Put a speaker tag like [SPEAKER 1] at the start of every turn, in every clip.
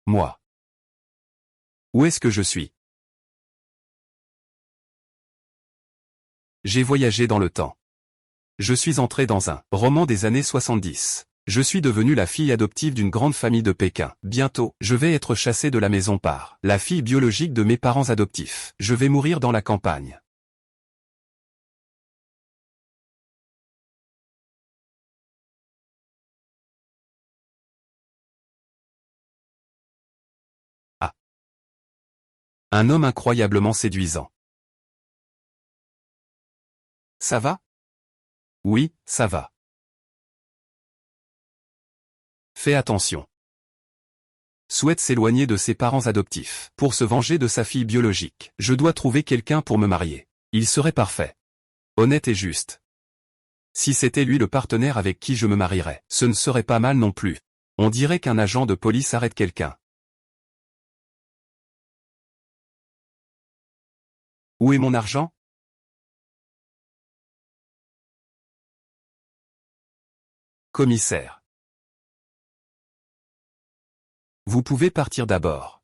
[SPEAKER 1] Moi. Où est-ce que je suis? J'ai voyagé dans le temps. Je suis entré dans un roman des années 70. Je suis devenu la fille adoptive d'une grande famille de Pékin. Bientôt, je vais être chassé de la maison par la fille biologique de mes parents adoptifs. Je vais mourir dans la campagne. Ah. Un homme incroyablement séduisant. Ça va? Oui, ça va. Fais attention. Souhaite s'éloigner de ses parents adoptifs pour se venger de sa fille biologique. Je dois trouver quelqu'un pour me marier. Il serait parfait. Honnête et juste. Si c'était lui le partenaire avec qui je me marierais, ce ne serait pas mal non plus. On dirait qu'un agent de police arrête quelqu'un. Où est mon argent? Commissaire. Vous pouvez partir d'abord.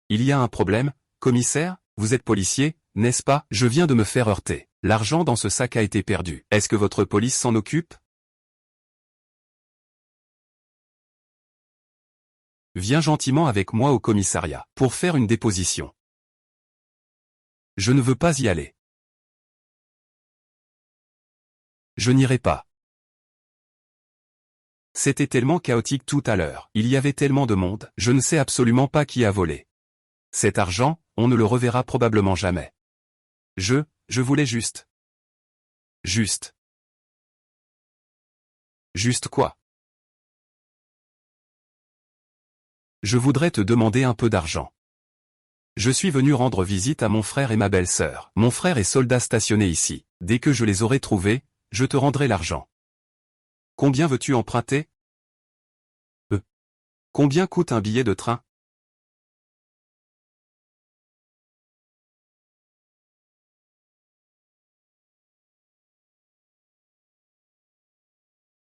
[SPEAKER 1] Il y a un problème, commissaire? Vous êtes policier, n'est-ce pas? Je viens de me faire heurter. L'argent dans ce sac a été perdu. Est-ce que votre police s'en occupe? Viens gentiment avec moi au commissariat pour faire une déposition. Je ne veux pas y aller. Je n'irai pas. C'était tellement chaotique tout à l'heure. Il y avait tellement de monde, je ne sais absolument pas qui a volé. Cet argent, on ne le reverra probablement jamais. Je voulais juste. Juste. Juste quoi? Je voudrais te demander un peu d'argent. Je suis venu rendre visite à mon frère et ma belle-sœur. Mon frère est soldat stationné ici. Dès que je les aurai trouvés, je te rendrai l'argent. Combien veux-tu emprunter? Combien coûte un billet de train?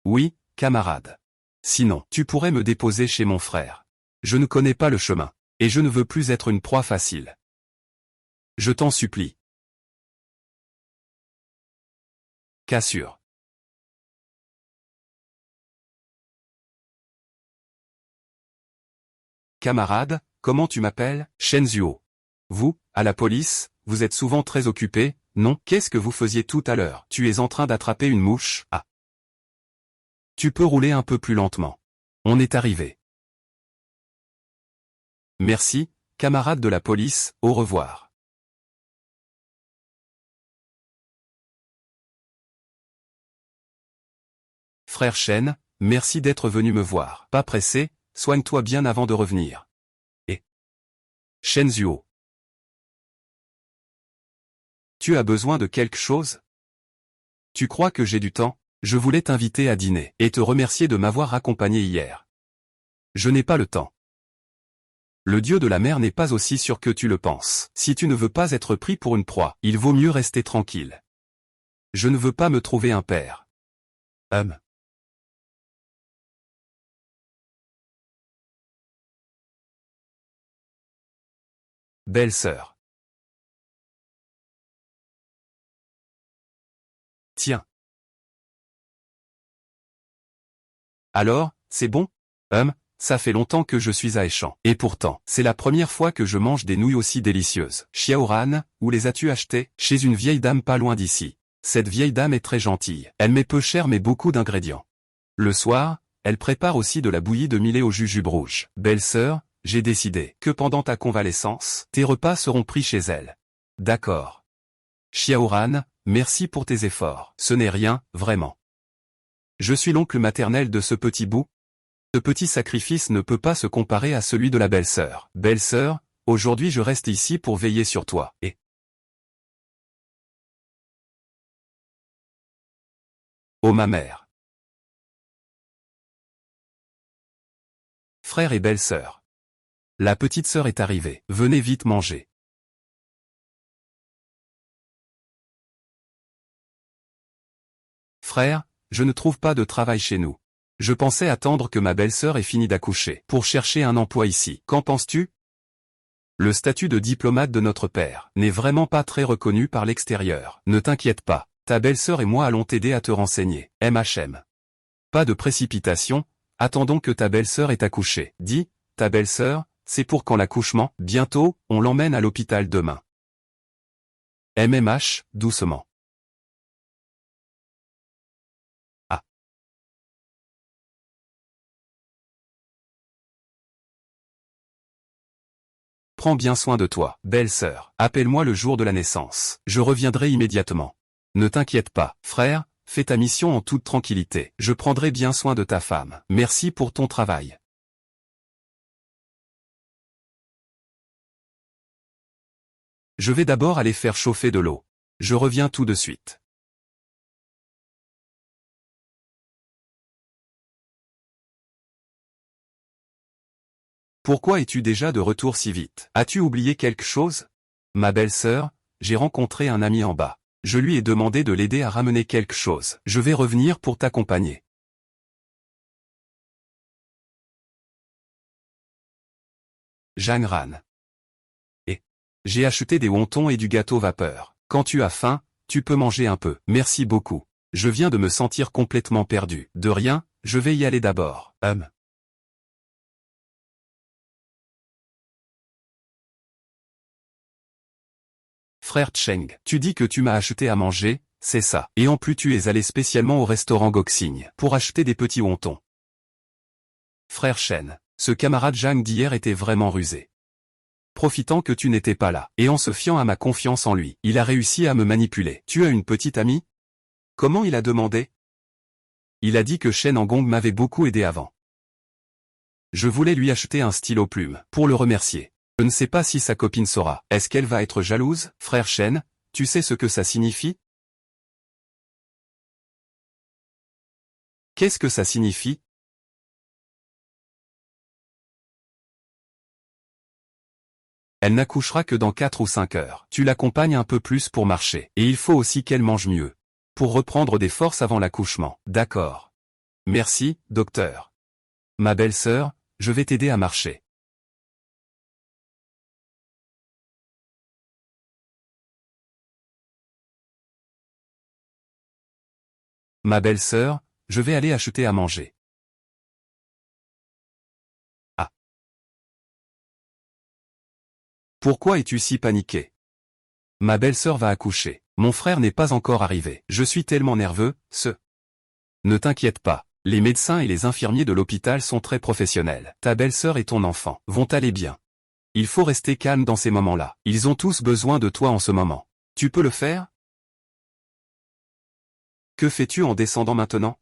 [SPEAKER 1] Oui, camarade. Sinon, tu pourrais me déposer chez mon frère. Je ne connais pas le chemin, et je ne veux plus être une proie facile. Je t'en supplie. Cassure. Camarade, comment tu m'appelles? Shenzuo. Vous, à la police, vous êtes souvent très occupé, non? Qu'est-ce que vous faisiez tout à l'heure? Tu es en train d'attraper une mouche? Ah. Tu peux rouler un peu plus lentement. On est arrivé. Merci, camarade de la police, au revoir. Frère Shen, merci d'être venu me voir. Pas pressé, soigne-toi bien avant de revenir. Et Shenzuo. Tu as besoin de quelque chose? Tu crois que j'ai du temps? Je voulais t'inviter à dîner et te remercier de m'avoir accompagné hier. Je n'ai pas le temps. Le dieu de la mer n'est pas aussi sûr que tu le penses. Si tu ne veux pas être pris pour une proie, il vaut mieux rester tranquille. Je ne veux pas me trouver un père. Belle-sœur. Tiens. Alors, c'est bon? Ça fait longtemps que je suis à Échamps. Et pourtant, c'est la première fois que je mange des nouilles aussi délicieuses. Xiaoran, où les as-tu achetées? Chez une vieille dame pas loin d'ici. Cette vieille dame est très gentille. Elle met peu cher mais beaucoup d'ingrédients. Le soir, elle prépare aussi de la bouillie de millet au jujube rouge. Belle-sœur, j'ai décidé que pendant ta convalescence, tes repas seront pris chez elle. D'accord. Xiaoran, merci pour tes efforts. Ce n'est rien, vraiment. Je suis l'oncle maternel de ce petit bout. Ce petit sacrifice ne peut pas se comparer à celui de la belle-sœur. Belle-sœur, aujourd'hui je reste ici pour veiller sur toi. Et oh ma mère. Frère et belle-sœur. La petite sœur est arrivée. Venez vite manger. Frère, je ne trouve pas de travail chez nous. Je pensais attendre que ma belle-sœur ait fini d'accoucher pour chercher un emploi ici. Qu'en penses-tu? Le statut de diplomate de notre père n'est vraiment pas très reconnu par l'extérieur. Ne t'inquiète pas, ta belle-sœur et moi allons t'aider à te renseigner. MHM. Pas de précipitation, attendons que ta belle-sœur ait accouché. Dis, ta belle-sœur, c'est pour quand l'accouchement? Bientôt, on l'emmène à l'hôpital demain. MMH, doucement. Ah. Prends bien soin de toi, belle-sœur. Appelle-moi le jour de la naissance. Je reviendrai immédiatement. Ne t'inquiète pas, frère, fais ta mission en toute tranquillité. Je prendrai bien soin de ta femme. Merci pour ton travail. Je vais d'abord aller faire chauffer de l'eau. Je reviens tout de suite. Pourquoi es-tu déjà de retour si vite? As-tu oublié quelque chose? Ma belle-sœur, j'ai rencontré un ami en bas. Je lui ai demandé de l'aider à ramener quelque chose. Je vais revenir pour t'accompagner. Jangran. Et j'ai acheté des wontons et du gâteau vapeur. Quand tu as faim, tu peux manger un peu. Merci beaucoup. Je viens de me sentir complètement perdu. De rien, je vais y aller d'abord. Frère Cheng, tu dis que tu m'as acheté à manger, c'est ça. Et en plus tu es allé spécialement au restaurant Goxing pour acheter des petits wontons. Frère Shen, ce camarade Zhang d'hier était vraiment rusé. Profitant que tu n'étais pas là, et en se fiant à ma confiance en lui, il a réussi à me manipuler. Tu as une petite amie? Comment il a demandé? Il a dit que Shen Angong m'avait beaucoup aidé avant. Je voulais lui acheter un stylo plume, pour le remercier. Je ne sais pas si sa copine saura. Est-ce qu'elle va être jalouse? Frère Shen, tu sais ce que ça signifie? Qu'est-ce que ça signifie? Elle n'accouchera que dans 4 ou 5 heures. Tu l'accompagnes un peu plus pour marcher. Et il faut aussi qu'elle mange mieux. Pour reprendre des forces avant l'accouchement. D'accord. Merci, docteur. Ma belle-sœur, je vais t'aider à marcher. Ma belle-sœur, je vais aller acheter à manger. Ah. Pourquoi es-tu si paniqué? Ma belle-sœur va accoucher. Mon frère n'est pas encore arrivé. Je suis tellement nerveux, Ne t'inquiète pas. Les médecins et les infirmiers de l'hôpital sont très professionnels. Ta belle-sœur et ton enfant vont aller bien. Il faut rester calme dans ces moments-là. Ils ont tous besoin de toi en ce moment. Tu peux le faire? Que fais-tu en descendant maintenant?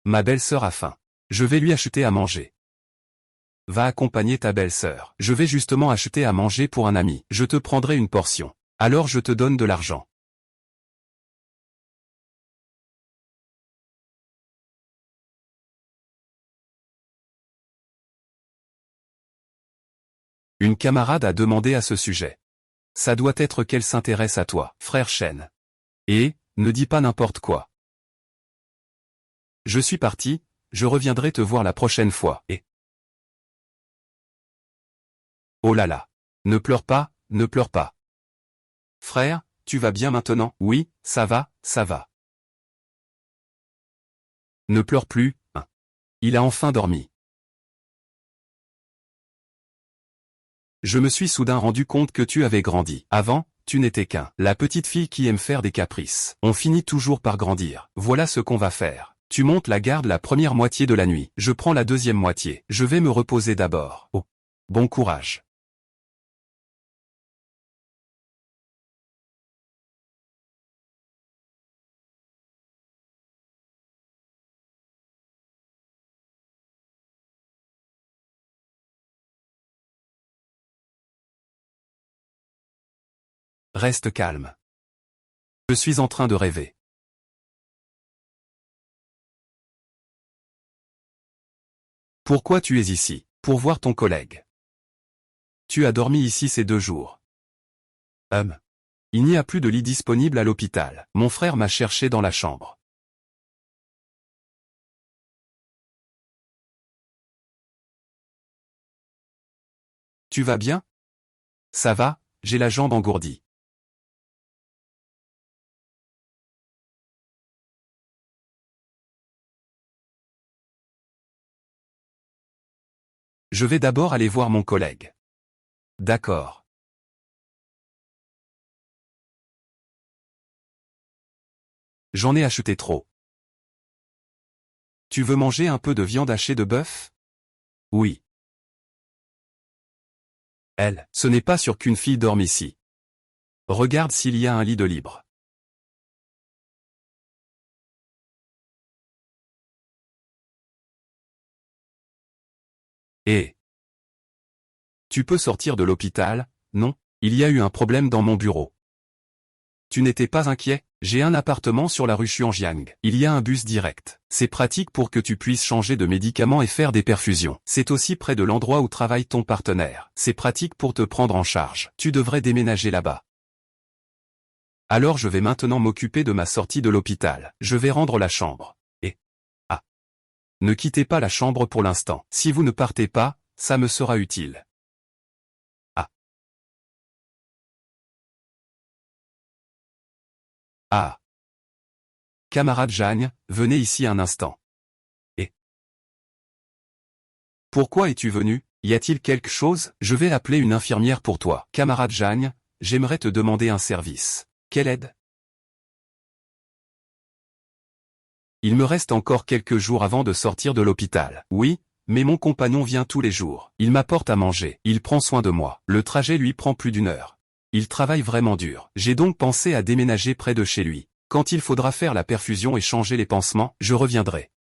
[SPEAKER 1] Ma belle-sœur a faim. Je vais lui acheter à manger. Va accompagner ta belle-sœur. Je vais justement acheter à manger pour un ami. Je te prendrai une portion. Alors je te donne de l'argent. Une camarade a demandé à ce sujet. Ça doit être qu'elle s'intéresse à toi, frère Shen. Et, ne dis pas n'importe quoi. Je suis parti, je reviendrai te voir la prochaine fois, et... Oh là là. Ne pleure pas, ne pleure pas. Frère, tu vas bien maintenant? Oui, ça va, ça va. Ne pleure plus, hein. Il a enfin dormi. Je me suis soudain rendu compte que tu avais grandi. Avant, tu n'étais qu'un. La petite fille qui aime faire des caprices. On finit toujours par grandir. Voilà ce qu'on va faire. Tu montes la garde la première moitié de la nuit. Je prends la deuxième moitié. Je vais me reposer d'abord. Oh. Bon courage. Reste calme. Je suis en train de rêver. Pourquoi tu es ici? Pour voir ton collègue. Tu as dormi ici ces 2 jours. Il n'y a plus de lit disponible à l'hôpital. Mon frère m'a cherché dans la chambre. Tu vas bien? Ça va, j'ai la jambe engourdie. Je vais d'abord aller voir mon collègue. D'accord. J'en ai acheté trop. Tu veux manger un peu de viande hachée de bœuf? Oui. Elle, ce n'est pas sûr qu'une fille dorme ici. Regarde s'il y a un lit de libre. Et tu peux sortir de l'hôpital? Non, il y a eu un problème dans mon bureau. Tu n'étais pas inquiet? J'ai un appartement sur la rue Xuanjiang. Il y a un bus direct. C'est pratique pour que tu puisses changer de médicaments et faire des perfusions. C'est aussi près de l'endroit où travaille ton partenaire. C'est pratique pour te prendre en charge. Tu devrais déménager là-bas. Alors je vais maintenant m'occuper de ma sortie de l'hôpital. Je vais rendre la chambre. Et ah, ne quittez pas la chambre pour l'instant. Si vous ne partez pas, ça me sera utile. Ah. Ah. Camarade Jagne, venez ici un instant. Et pourquoi es-tu venu? Y a-t-il quelque chose? Je vais appeler une infirmière pour toi. Camarade Jagne, j'aimerais te demander un service. Quelle aide? Il me reste encore quelques jours avant de sortir de l'hôpital. Oui, mais mon compagnon vient tous les jours. Il m'apporte à manger. Il prend soin de moi. Le trajet lui prend plus d'1 heure. Il travaille vraiment dur. J'ai donc pensé à déménager près de chez lui. Quand il faudra faire la perfusion et changer les pansements, je reviendrai.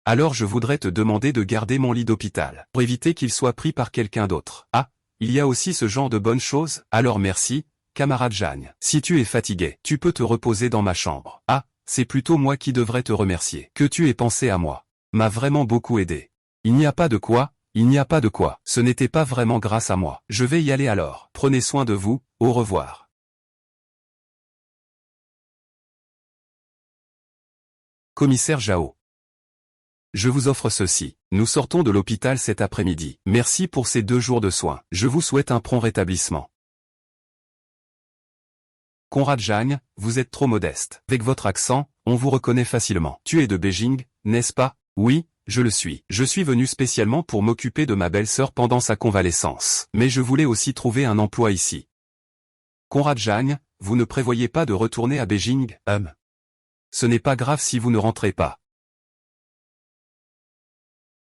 [SPEAKER 1] Alors je voudrais te demander de garder mon lit d'hôpital, pour éviter qu'il soit pris par quelqu'un d'autre. Ah, il y a aussi ce genre de bonnes choses? Alors merci, camarade Jagne. Si tu es fatigué, tu peux te reposer dans ma chambre. Ah, c'est plutôt moi qui devrais te remercier. Que tu aies pensé à moi m'a vraiment beaucoup aidé. Il n'y a pas de quoi, il n'y a pas de quoi. Ce n'était pas vraiment grâce à moi. Je vais y aller alors. Prenez soin de vous, au revoir. Commissaire Jao. Je vous offre ceci. Nous sortons de l'hôpital cet après-midi. Merci pour ces 2 jours de soins. Je vous souhaite un prompt rétablissement. Conrad Jagne, vous êtes trop modeste. Avec votre accent, on vous reconnaît facilement. Tu es de Beijing, n'est-ce pas? Oui, je le suis. Je suis venu spécialement pour m'occuper de ma belle-sœur pendant sa convalescence. Mais je voulais aussi trouver un emploi ici. Conrad Jagne, vous ne prévoyez pas de retourner à Beijing? Ce n'est pas grave si vous ne rentrez pas.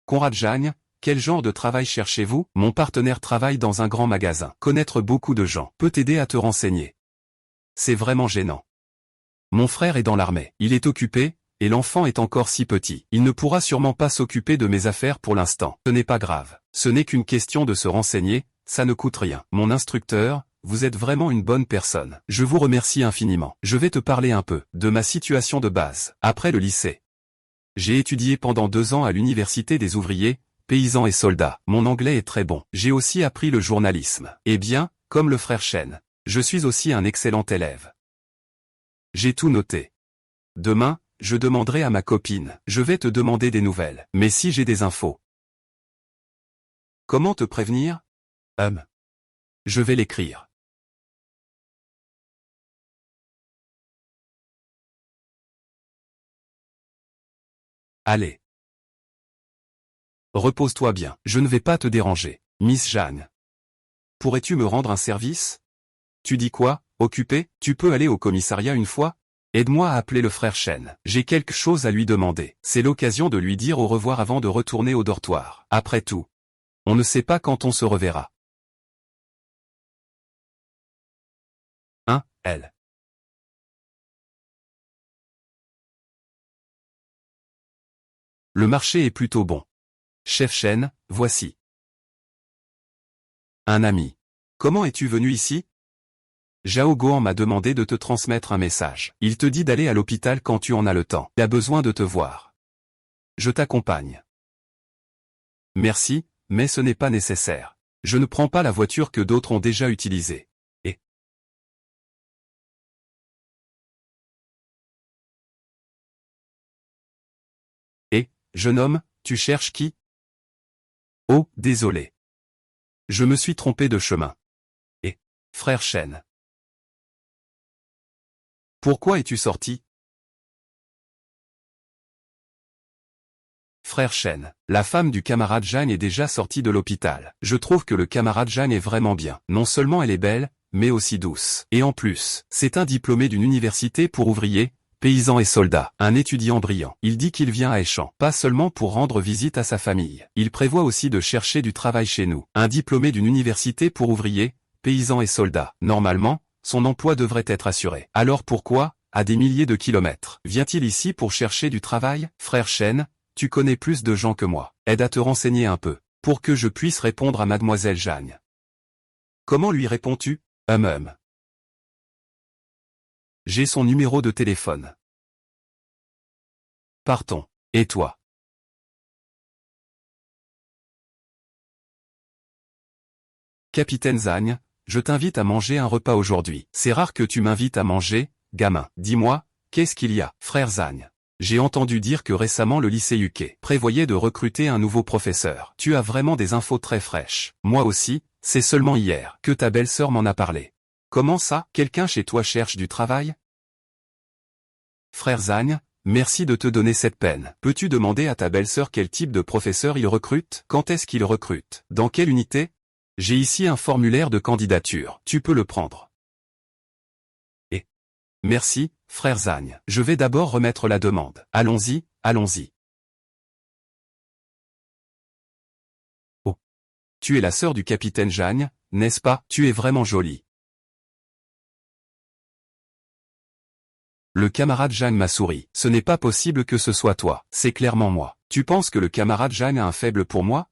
[SPEAKER 1] Conrad Jagne, quel genre de travail cherchez-vous? Mon partenaire travaille dans un grand magasin. Connaître beaucoup de gens peut t'aider à te renseigner. C'est vraiment gênant. Mon frère est dans l'armée. Il est occupé, et l'enfant est encore si petit. Il ne pourra sûrement pas s'occuper de mes affaires pour l'instant. Ce n'est pas grave. Ce n'est qu'une question de se renseigner, ça ne coûte rien. Mon instructeur, vous êtes vraiment une bonne personne. Je vous remercie infiniment. Je vais te parler un peu de ma situation de base. Après le lycée, j'ai étudié pendant 2 ans à l'université des ouvriers, paysans et soldats. Mon anglais est très bon. J'ai aussi appris le journalisme. Eh bien, comme le frère Chen, je suis aussi un excellent élève. J'ai tout noté. Demain, je demanderai à ma copine. Je vais te demander des nouvelles. Mais si j'ai des infos. Comment te prévenir? Je vais l'écrire. Allez. Repose-toi bien. Je ne vais pas te déranger. Miss Jeanne. Pourrais-tu me rendre un service? Tu dis quoi? Occupé? Tu peux aller au commissariat une fois? Aide-moi à appeler le frère Chen. J'ai quelque chose à lui demander. C'est l'occasion de lui dire au revoir avant de retourner au dortoir. Après tout, on ne sait pas quand on se reverra. Elle. Le marché est plutôt bon. Chef Chen, voici. Un ami. Comment es-tu venu ici? Zhao Guan m'a demandé de te transmettre un message. Il te dit d'aller à l'hôpital quand tu en as le temps. Il a besoin de te voir. Je t'accompagne. Merci, mais ce n'est pas nécessaire. Je ne prends pas la voiture que d'autres ont déjà utilisée. Et, jeune homme, tu cherches qui? Oh, désolé. Je me suis trompé de chemin. Et, frère Chen. Pourquoi es-tu sorti? Frère Chen, la femme du camarade Jeanne est déjà sortie de l'hôpital. Je trouve que le camarade Jeanne est vraiment bien. Non seulement elle est belle, mais aussi douce. Et en plus, c'est un diplômé d'une université pour ouvriers, paysans et soldats, un étudiant brillant. Il dit qu'il vient à Échamps, pas seulement pour rendre visite à sa famille. Il prévoit aussi de chercher du travail chez nous. Un diplômé d'une université pour ouvriers, paysans et soldats. Normalement, son emploi devrait être assuré. Alors pourquoi, à des milliers de kilomètres, vient-il ici pour chercher du travail? Frère Chen, tu connais plus de gens que moi. Aide à te renseigner un peu, pour que je puisse répondre à mademoiselle Jeanne. Comment lui réponds-tu? J'ai son numéro de téléphone. Partons. Et toi? Capitaine Zagne, je t'invite à manger un repas aujourd'hui. C'est rare que tu m'invites à manger, gamin. Dis-moi, qu'est-ce qu'il y a, frère Zagne? J'ai entendu dire que récemment le lycée UK prévoyait de recruter un nouveau professeur. Tu as vraiment des infos très fraîches. Moi aussi, c'est seulement hier que ta belle-sœur m'en a parlé. Comment ça? Quelqu'un chez toi cherche du travail? Frère Zagne, merci de te donner cette peine. Peux-tu demander à ta belle-sœur quel type de professeur il recrute? Quand est-ce qu'il recrute? Dans quelle unité? J'ai ici un formulaire de candidature. Tu peux le prendre. Et merci, frère Zagne. Je vais d'abord remettre la demande. Allons-y, allons-y. Oh. Tu es la sœur du capitaine Zagne, n'est-ce pas? Tu es vraiment jolie. Le camarade Zagne m'a souri. Ce n'est pas possible que ce soit toi. C'est clairement moi. Tu penses que le camarade Zagne a un faible pour moi?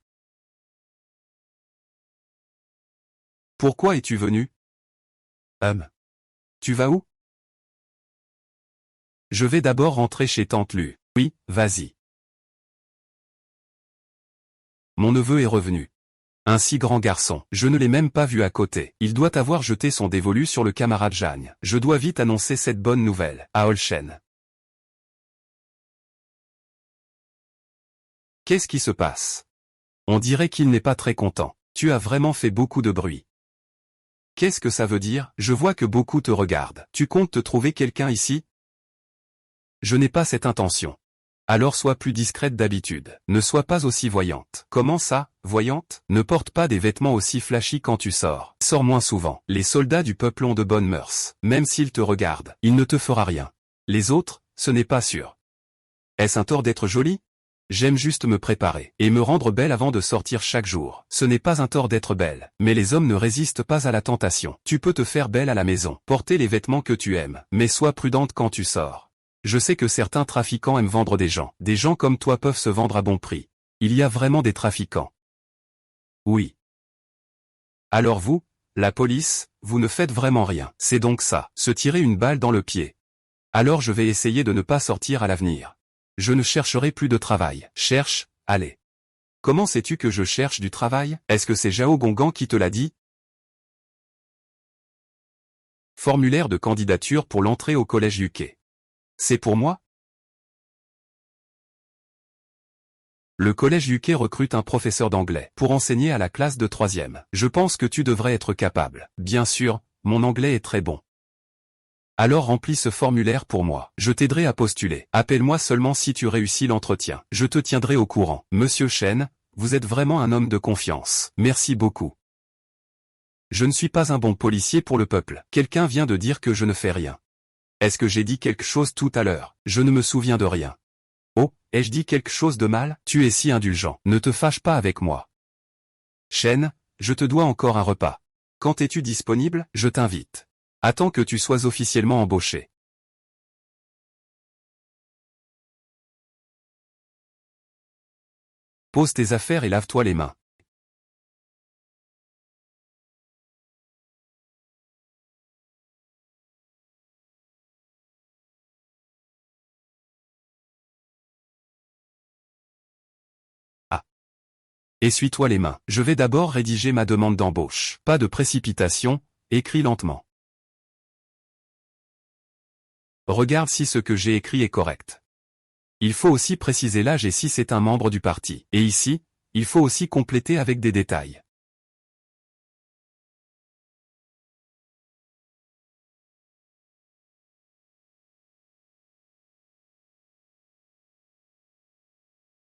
[SPEAKER 1] Pourquoi es-tu venu? Tu vas où? Je vais d'abord rentrer chez tante Lu. Oui, vas-y. Mon neveu est revenu. Un si grand garçon, je ne l'ai même pas vu à côté. Il doit avoir jeté son dévolu sur le camarade Zagne. Je dois vite annoncer cette bonne nouvelle à Olchen. Qu'est-ce qui se passe? On dirait qu'il n'est pas très content. Tu as vraiment fait beaucoup de bruit. Qu'est-ce que ça veut dire? Je vois que beaucoup te regardent. Tu comptes te trouver quelqu'un ici? Je n'ai pas cette intention. Alors sois plus discrète d'habitude. Ne sois pas aussi voyante. Comment ça, voyante? Ne porte pas des vêtements aussi flashy quand tu sors. Sors moins souvent. Les soldats du peuple ont de bonnes mœurs. Même s'ils te regardent, il ne te fera rien. Les autres, ce n'est pas sûr. Est-ce un tort d'être jolie? J'aime juste me préparer et me rendre belle avant de sortir chaque jour. Ce n'est pas un tort d'être belle, mais les hommes ne résistent pas à la tentation. Tu peux te faire belle à la maison, porter les vêtements que tu aimes, mais sois prudente quand tu sors. Je sais que certains trafiquants aiment vendre des gens. Des gens comme toi peuvent se vendre à bon prix. Il y a vraiment des trafiquants. Oui. Alors vous, la police, vous ne faites vraiment rien. C'est donc ça, se tirer une balle dans le pied. Alors je vais essayer de ne pas sortir à l'avenir. Je ne chercherai plus de travail. Cherche, allez. Comment sais-tu que je cherche du travail? Est-ce que c'est Zhao Gongan qui te l'a dit? Formulaire de candidature pour l'entrée au collège UK. C'est pour moi? Le collège UK recrute un professeur d'anglais pour enseigner à la classe de 3e. Je pense que tu devrais être capable. Bien sûr, mon anglais est très bon. Alors remplis ce formulaire pour moi. Je t'aiderai à postuler. Appelle-moi seulement si tu réussis l'entretien. Je te tiendrai au courant. Monsieur Chen, vous êtes vraiment un homme de confiance. Merci beaucoup. Je ne suis pas un bon policier pour le peuple. Quelqu'un vient de dire que je ne fais rien. Est-ce que j'ai dit quelque chose tout à l'heure? Je ne me souviens de rien. Oh, ai-je dit quelque chose de mal? Tu es si indulgent. Ne te fâche pas avec moi. Chen, je te dois encore un repas. Quand es-tu disponible? Je t'invite. Attends que tu sois officiellement embauché. Pose tes affaires et lave-toi les mains. Ah. Essuie-toi les mains. Je vais d'abord rédiger ma demande d'embauche. Pas de précipitation, écris lentement. Regarde si ce que j'ai écrit est correct. Il faut aussi préciser l'âge et si c'est un membre du parti. Et ici, il faut aussi compléter avec des détails.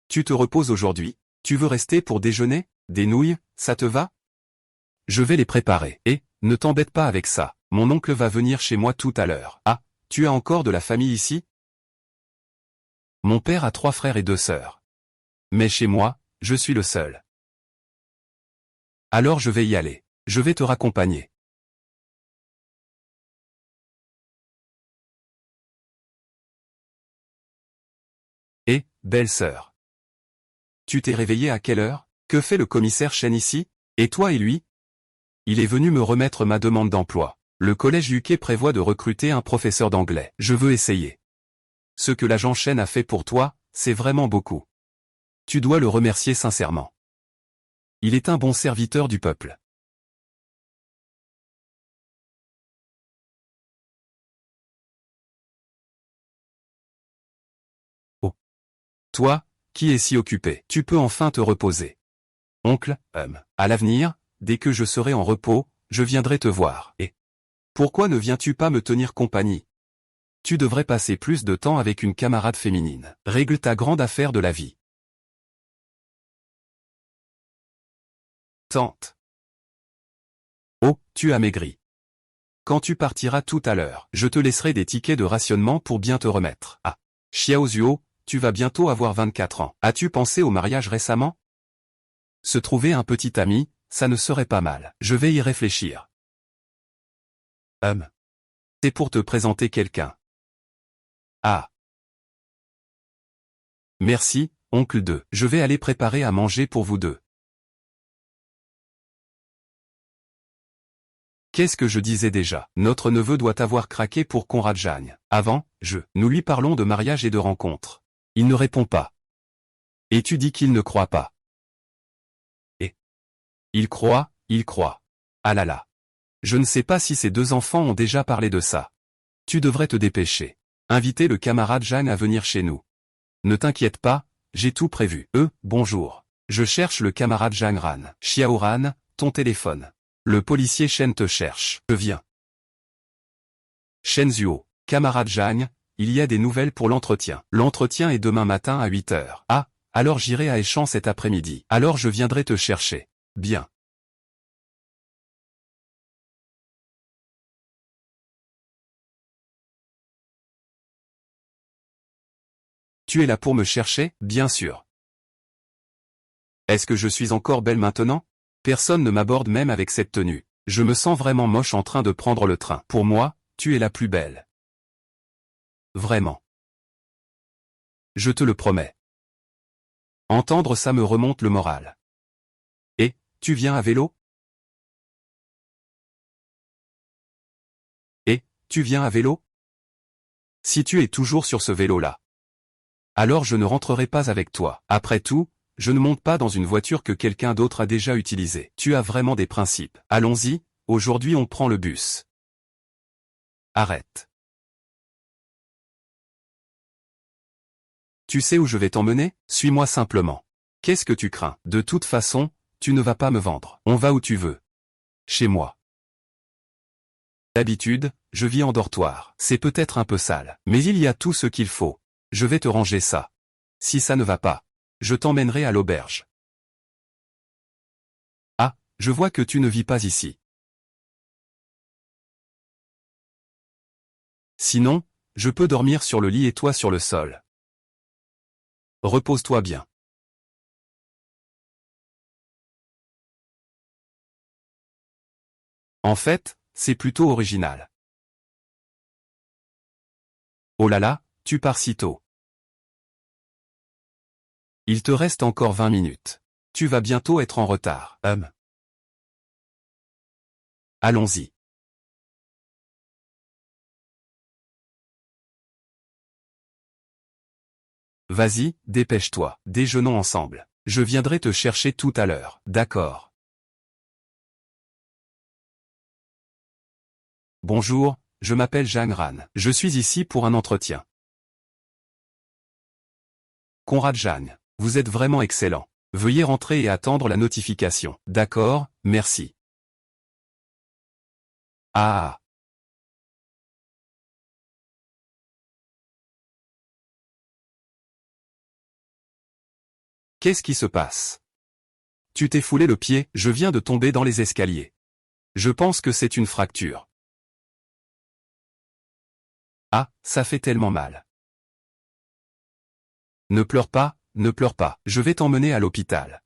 [SPEAKER 1] Tu te reposes aujourd'hui. Tu veux rester pour déjeuner? Des nouilles, ça te va? Je vais les préparer. Et, ne t'embête pas avec ça. Mon oncle va venir chez moi tout à l'heure. Ah, tu as encore de la famille ici? Mon père a 3 frères et 2 sœurs. Mais chez moi, je suis le seul. Alors je vais y aller. Je vais te raccompagner. Et, belle sœur. Tu t'es réveillée à quelle heure? Que fait le commissaire Chen ici? Et toi et lui? Il est venu me remettre ma demande d'emploi. Le collège UK prévoit de recruter un professeur d'anglais. Je veux essayer. Ce que l'agent Chen a fait pour toi, c'est vraiment beaucoup. Tu dois le remercier sincèrement. Il est un bon serviteur du peuple. Oh. Toi, qui es si occupé, tu peux enfin te reposer. Oncle, à l'avenir, dès que je serai en repos, je viendrai te voir. Et pourquoi ne viens-tu pas me tenir compagnie? Tu devrais passer plus de temps avec une camarade féminine. Règle ta grande affaire de la vie. Tante. Oh, tu as maigri. Quand tu partiras tout à l'heure, je te laisserai des tickets de rationnement pour bien te remettre. Ah. Xiaozuo, tu vas bientôt avoir 24 ans. As-tu pensé au mariage récemment? Se trouver un petit ami, ça ne serait pas mal. Je vais y réfléchir. C'est pour te présenter quelqu'un. Ah. Merci, oncle 2. Je vais aller préparer à manger pour vous deux. Qu'est-ce que je disais déjà? Notre neveu doit avoir craqué pour Conrad Jagne. Avant, nous lui parlons de mariage et de rencontre. Il ne répond pas. Et tu dis qu'il ne croit pas. Et il croit, il croit. Ah là là. Je ne sais pas si ces 2 enfants ont déjà parlé de ça. Tu devrais te dépêcher. Inviter le camarade Jagne à venir chez nous. Ne t'inquiète pas, j'ai tout prévu. Bonjour. Je cherche le camarade Jagne Ran. Xiao Ran, ton téléphone. Le policier Shen te cherche. Je viens. Shen Zuo, camarade Jagne, il y a des nouvelles pour l'entretien. L'entretien est demain matin à 8 heures. Ah, alors j'irai à Échamps cet après-midi. Alors je viendrai te chercher. Bien. Tu es là pour me chercher? Bien sûr. Est-ce que je suis encore belle maintenant? Personne ne m'aborde même avec cette tenue. Je me sens vraiment moche en train de prendre le train. Pour moi, tu es la plus belle. Vraiment. Je te le promets. Entendre ça me remonte le moral. Et, tu viens à vélo? Et, tu viens à vélo? Si tu es toujours sur ce vélo-là, alors je ne rentrerai pas avec toi. Après tout, je ne monte pas dans une voiture que quelqu'un d'autre a déjà utilisée. Tu as vraiment des principes. Allons-y, aujourd'hui on prend le bus. Arrête. Tu sais où je vais t'emmener? Suis-moi simplement. Qu'est-ce que tu crains? De toute façon, tu ne vas pas me vendre. On va où tu veux. Chez moi. D'habitude, je vis en dortoir. C'est peut-être un peu sale, mais il y a tout ce qu'il faut. Je vais te ranger ça. Si ça ne va pas, je t'emmènerai à l'auberge. Ah, je vois que tu ne vis pas ici. Sinon, je peux dormir sur le lit et toi sur le sol. Repose-toi bien. En fait, c'est plutôt original. Oh là là, tu pars si tôt. Il te reste encore 20 minutes. Tu vas bientôt être en retard. Allons-y. Vas-y, dépêche-toi. Déjeunons ensemble. Je viendrai te chercher tout à l'heure. D'accord. Bonjour, je m'appelle Jeanne Ran. Je suis ici pour un entretien. Conrad Jagne, vous êtes vraiment excellent. Veuillez rentrer et attendre la notification. D'accord, merci. Ah. Qu'est-ce qui se passe? Tu t'es foulé le pied, je viens de tomber dans les escaliers. Je pense que c'est une fracture. Ah, ça fait tellement mal. Ne pleure pas, je vais t'emmener à l'hôpital.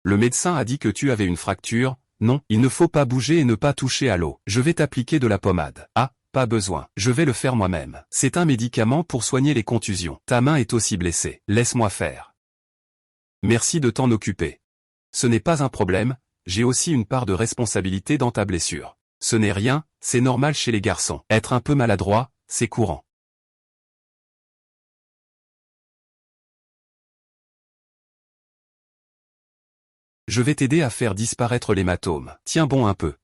[SPEAKER 1] Le médecin a dit que tu avais une fracture. Non, il ne faut pas bouger et ne pas toucher à l'eau. Je vais t'appliquer de la pommade. Ah, pas besoin, je vais le faire moi-même. C'est un médicament pour soigner les contusions. Ta main est aussi blessée, laisse-moi faire. Merci de t'en occuper. Ce n'est pas un problème, j'ai aussi une part de responsabilité dans ta blessure. Ce n'est rien, c'est normal chez les garçons. Être un peu maladroit, c'est courant. Je vais t'aider à faire disparaître l'hématome. Tiens bon un peu,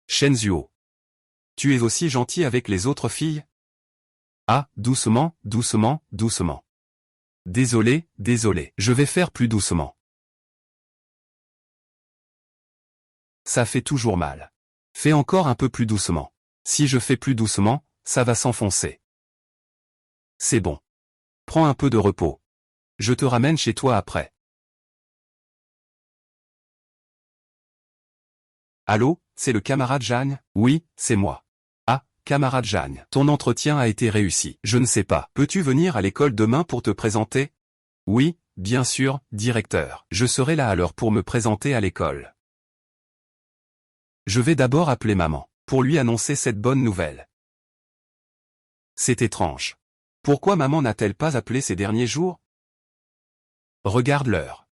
[SPEAKER 1] Shenzhuo. Tu es aussi gentil avec les autres filles? Ah, doucement, doucement, doucement. Désolé, je vais faire plus doucement. Ça fait toujours mal. Fais encore un peu plus doucement. Si je fais plus doucement, ça va s'enfoncer. C'est bon. Prends un peu de repos. Je te ramène chez toi après. Allô, c'est le camarade Jeanne? Oui, c'est moi. Ah, camarade Jeanne, ton entretien a été réussi. Je ne sais pas. Peux-tu venir à l'école demain pour te présenter? Oui, bien sûr, directeur. Je serai là à l'heure pour me présenter à l'école. Je vais d'abord appeler maman, pour lui annoncer cette bonne nouvelle. C'est étrange. Pourquoi maman n'a-t-elle pas appelé ces derniers jours? Regarde l'heure.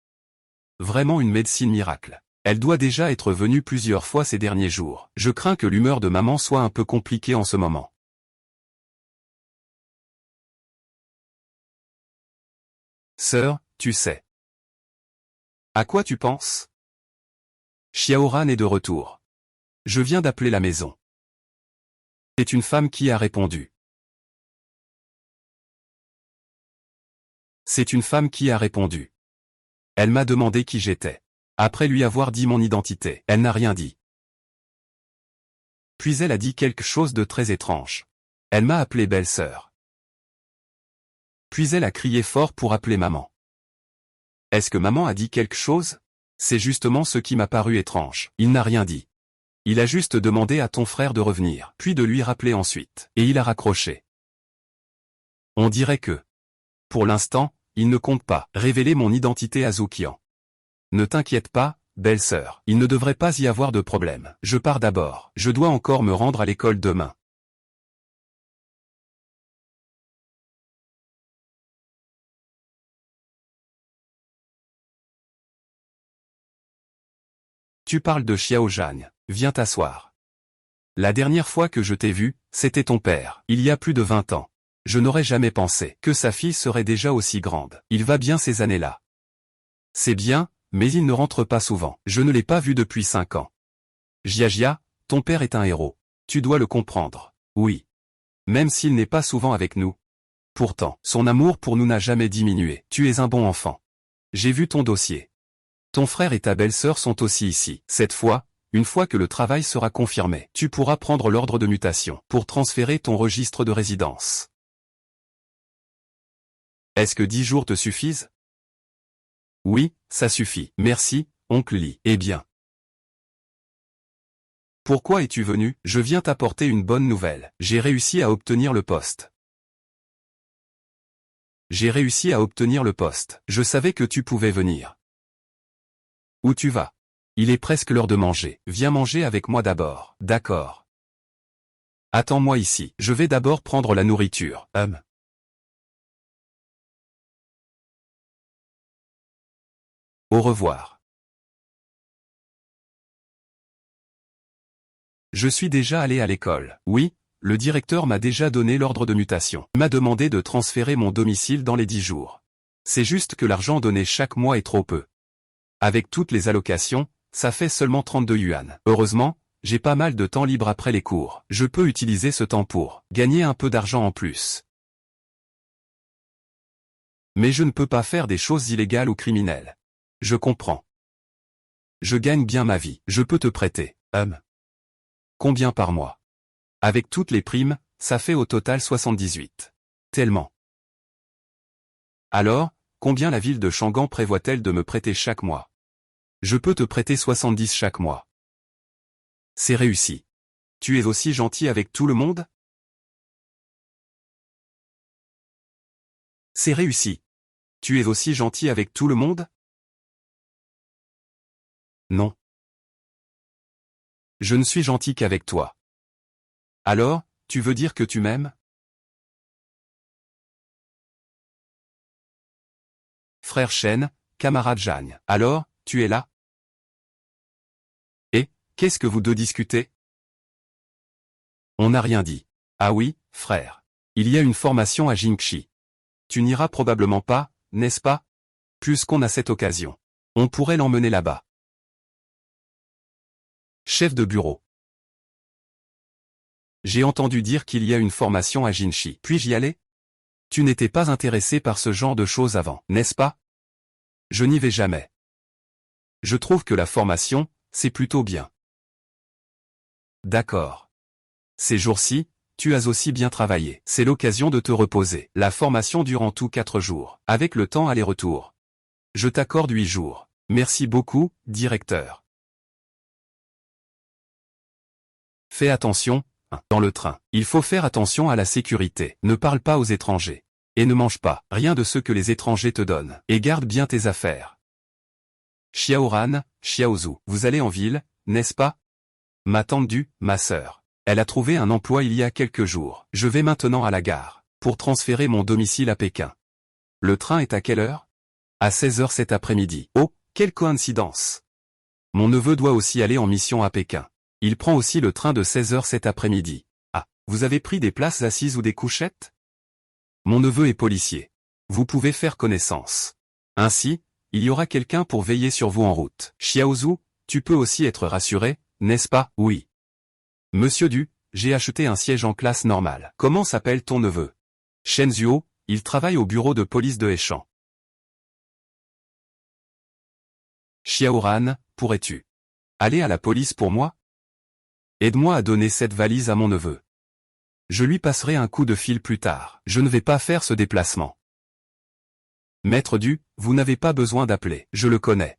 [SPEAKER 1] Vraiment une médecine miracle. Elle doit déjà être venue plusieurs fois ces derniers jours. Je crains que l'humeur de maman soit un peu compliquée en ce moment. Sœur, tu sais. À quoi tu penses? Xiaoran est de retour. Je viens d'appeler la maison. C'est une femme qui a répondu. C'est une femme qui a répondu. Elle m'a demandé qui j'étais. Après lui avoir dit mon identité, elle n'a rien dit. Puis elle a dit quelque chose de très étrange. Elle m'a appelé belle-sœur. Puis elle a crié fort pour appeler maman. Est-ce que maman a dit quelque chose? C'est justement ce qui m'a paru étrange. Il n'a rien dit. Il a juste demandé à ton frère de revenir, puis de lui rappeler ensuite. Et il a raccroché. On dirait que, pour l'instant, il ne compte pas révéler mon identité à Zoukian. Ne t'inquiète pas, belle-sœur, il ne devrait pas y avoir de problème. Je pars d'abord. Je dois encore me rendre à l'école demain. Tu parles de Xiao Zhan. Viens t'asseoir. La dernière fois que je t'ai vu, c'était ton père, il y a plus de 20 ans. Je n'aurais jamais pensé que sa fille serait déjà aussi grande. Il va bien ces années-là. C'est bien, mais il ne rentre pas souvent. Je ne l'ai pas vu depuis 5 ans. Jia, ton père est un héros. Tu dois le comprendre. Oui. Même s'il n'est pas souvent avec nous. Pourtant, son amour pour nous n'a jamais diminué. Tu es un bon enfant. J'ai vu ton dossier. Ton frère et ta belle-sœur sont aussi ici. Cette fois, une fois que le travail sera confirmé, tu pourras prendre l'ordre de mutation pour transférer ton registre de résidence. Est-ce que 10 jours te suffisent? Oui, ça suffit. Merci, oncle Lee. Eh bien. Pourquoi es-tu venu? Je viens t'apporter une bonne nouvelle. J'ai réussi à obtenir le poste. J'ai réussi à obtenir le poste. Je savais que tu pouvais venir. Où tu vas? Il est presque l'heure de manger. Viens manger avec moi d'abord. D'accord. Attends-moi ici. Je vais d'abord prendre la nourriture. Au revoir. Je suis déjà allé à l'école. Oui, le directeur m'a déjà donné l'ordre de mutation. Il m'a demandé de transférer mon domicile dans les 10 jours. C'est juste que l'argent donné chaque mois est trop peu. Avec toutes les allocations, ça fait seulement 32 yuan. Heureusement, j'ai pas mal de temps libre après les cours. Je peux utiliser ce temps pour gagner un peu d'argent en plus. Mais je ne peux pas faire des choses illégales ou criminelles. Je comprends. Je gagne bien ma vie. Je peux te prêter. Combien par mois? Avec toutes les primes, ça fait au total 78. Tellement. Alors, combien la ville de Changan prévoit-elle de me prêter chaque mois? Je peux te prêter 70 chaque mois. C'est réussi. Tu es aussi gentil avec tout le monde? C'est réussi. Tu es aussi gentil avec tout le monde? Non. Je ne suis gentil qu'avec toi. Alors, tu veux dire que tu m'aimes? Frère Chen, camarade Jeanne. Alors, tu es là? Et, qu'est-ce que vous deux discutez? On n'a rien dit. Ah oui, frère. Il y a une formation à Jingxi. Tu n'iras probablement pas, n'est-ce pas? Puisqu'on a cette occasion. On pourrait l'emmener là-bas. Chef de bureau. J'ai entendu dire qu'il y a une formation à Jinchi. Puis-je y aller? Tu n'étais pas intéressé par ce genre de choses avant, n'est-ce pas? Je n'y vais jamais. Je trouve que la formation, c'est plutôt bien. D'accord. Ces jours-ci, tu as aussi bien travaillé. C'est l'occasion de te reposer. La formation dure en tout 4 jours, avec le temps aller-retour. Je t'accorde 8 jours. Merci beaucoup, directeur. Fais attention, dans le train. Il faut faire attention à la sécurité. Ne parle pas aux étrangers. Et ne mange pas rien de ce que les étrangers te donnent. Et garde bien tes affaires. Xiaoran, Xiaozu, vous allez en ville, n'est-ce pas? Ma tante Du, ma sœur. Elle a trouvé un emploi il y a quelques jours. Je vais maintenant à la gare, pour transférer mon domicile à Pékin. Le train est à quelle heure? À 16 h cet après-midi. Oh, quelle coïncidence! Mon neveu doit aussi aller en mission à Pékin. Il prend aussi le train de 16 h cet après-midi. Ah, vous avez pris des places assises ou des couchettes? Mon neveu est policier. Vous pouvez faire connaissance. Ainsi, il y aura quelqu'un pour veiller sur vous en route. Xiaozu, tu peux aussi être rassuré, n'est-ce pas? Oui. Monsieur Du, j'ai acheté un siège en classe normale. Comment s'appelle ton neveu? Shen Zuo, il travaille au bureau de police de Heishan. Xiaoran, pourrais-tu aller à la police pour moi? Aide-moi à donner cette valise à mon neveu. Je lui passerai un coup de fil plus tard. Je ne vais pas faire ce déplacement. Maître Du, vous n'avez pas besoin d'appeler. Je le connais.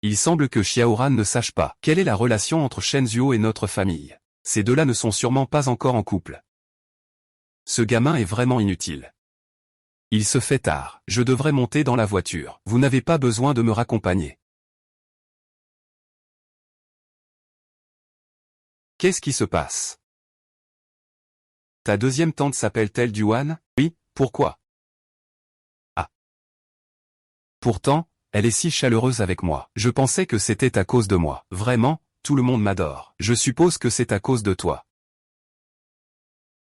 [SPEAKER 1] Il semble que Xiaoran ne sache pas quelle est la relation entre Shen Zuo et notre famille. Ces deux-là ne sont sûrement pas encore en couple. Ce gamin est vraiment inutile. Il se fait tard. Je devrais monter dans la voiture. Vous n'avez pas besoin de me raccompagner. Qu'est-ce qui se passe? Ta deuxième tante s'appelle-t-elle Duan? Oui, pourquoi? Ah. Pourtant, elle est si chaleureuse avec moi. Je pensais que c'était à cause de moi. Vraiment, tout le monde m'adore. Je suppose que c'est à cause de toi.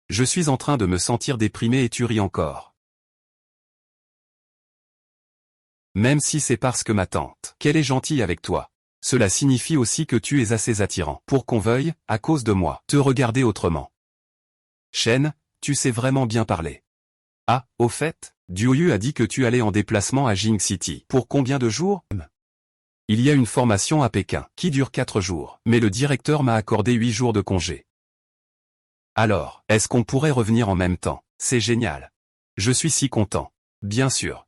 [SPEAKER 1] Je suis en train de me sentir déprimé et tu ris encore. Même si c'est parce que ma tante, qu'elle est gentille avec toi. Cela signifie aussi que tu es assez attirant pour qu'on veuille, à cause de moi, te regarder autrement. Shen, tu sais vraiment bien parler. Ah, au fait, Duoyu a dit que tu allais en déplacement à Jing City. Pour combien de jours? Il y a une formation à Pékin, qui dure 4 jours, mais le directeur m'a accordé 8 jours de congé. Alors, est-ce qu'on pourrait revenir en même temps? C'est génial. Je suis si content. Bien sûr.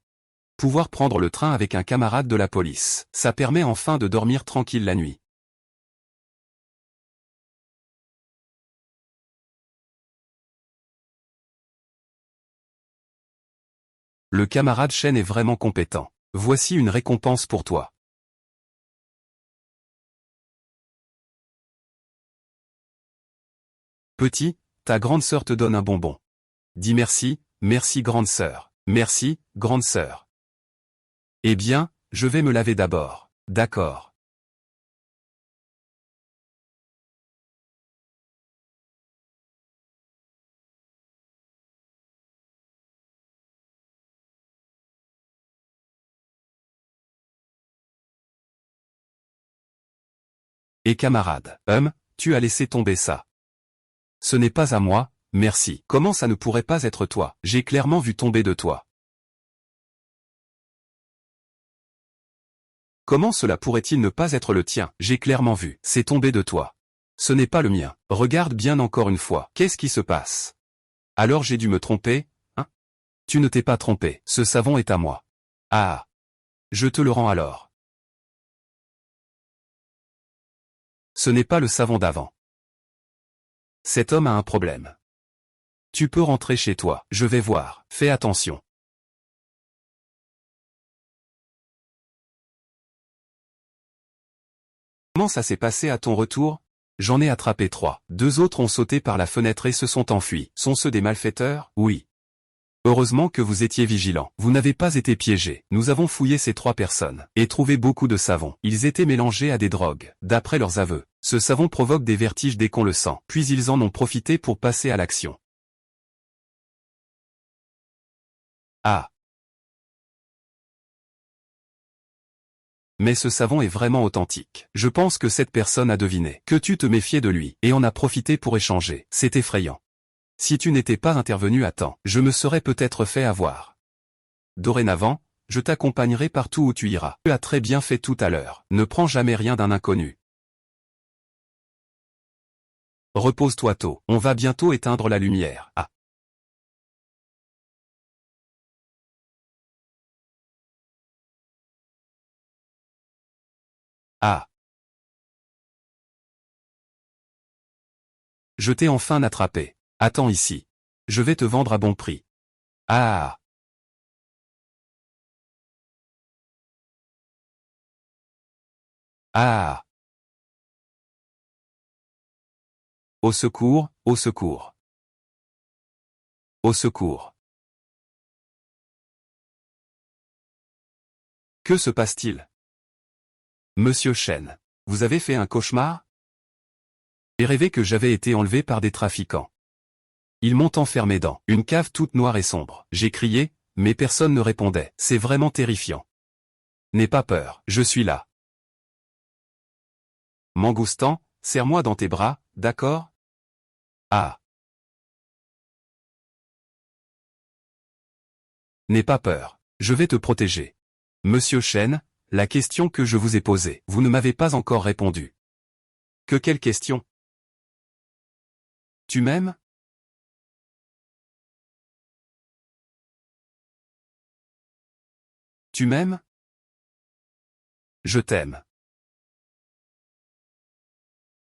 [SPEAKER 1] Pouvoir prendre le train avec un camarade de la police, ça permet enfin de dormir tranquille la nuit. Le camarade Shen est vraiment compétent. Voici une récompense pour toi. Petit, ta grande sœur te donne un bonbon. Dis merci, merci grande sœur. Merci, grande sœur. Eh bien, je vais me laver d'abord. D'accord. Et camarade, tu as laissé tomber ça. Ce n'est pas à moi, merci. Comment ça ne pourrait pas être toi? J'ai clairement vu tomber de toi. Comment cela pourrait-il ne pas être le tien? J'ai clairement vu. C'est tombé de toi. Ce n'est pas le mien. Regarde bien encore une fois. Qu'est-ce qui se passe? Alors j'ai dû me tromper, hein? Tu ne t'es pas trompé. Ce savon est à moi. Ah. Je te le rends alors. Ce n'est pas le savon d'avant. Cet homme a un problème. Tu peux rentrer chez toi. Je vais voir. Fais attention. Comment ça s'est passé à ton retour? J'en ai attrapé 3. 2 autres ont sauté par la fenêtre et se sont enfuis. Sont ceux des malfaiteurs? Oui. Heureusement que vous étiez vigilants. Vous n'avez pas été piégés. Nous avons fouillé ces 3 personnes et trouvé beaucoup de savon. Ils étaient mélangés à des drogues. D'après leurs aveux, ce savon provoque des vertiges dès qu'on le sent. Puis ils en ont profité pour passer à l'action. Ah. Mais ce savon est vraiment authentique. Je pense que cette personne a deviné que tu te méfiais de lui et en a profité pour échanger. C'est effrayant. Si tu n'étais pas intervenu à temps, je me serais peut-être fait avoir. Dorénavant, je t'accompagnerai partout où tu iras. Tu as très bien fait tout à l'heure. Ne prends jamais rien d'un inconnu. Repose-toi tôt. On va bientôt éteindre la lumière. Ah. Ah. Je t'ai enfin attrapé. Attends ici. Je vais te vendre à bon prix. Ah. Ah. Au secours, au secours. Au secours. Que se passe-t-il? Monsieur Chen, vous avez fait un cauchemar? J'ai rêvé que j'avais été enlevé par des trafiquants. Ils m'ont enfermé dans une cave toute noire et sombre. J'ai crié, mais personne ne répondait. C'est vraiment terrifiant. N'aie pas peur, je suis là. Mangoustan, serre-moi dans tes bras, d'accord? Ah. N'aie pas peur, je vais te protéger. Monsieur Chen, la question que je vous ai posée, vous ne m'avez pas encore répondu. Que quelle question? Tu m'aimes? Tu m'aimes? Je t'aime.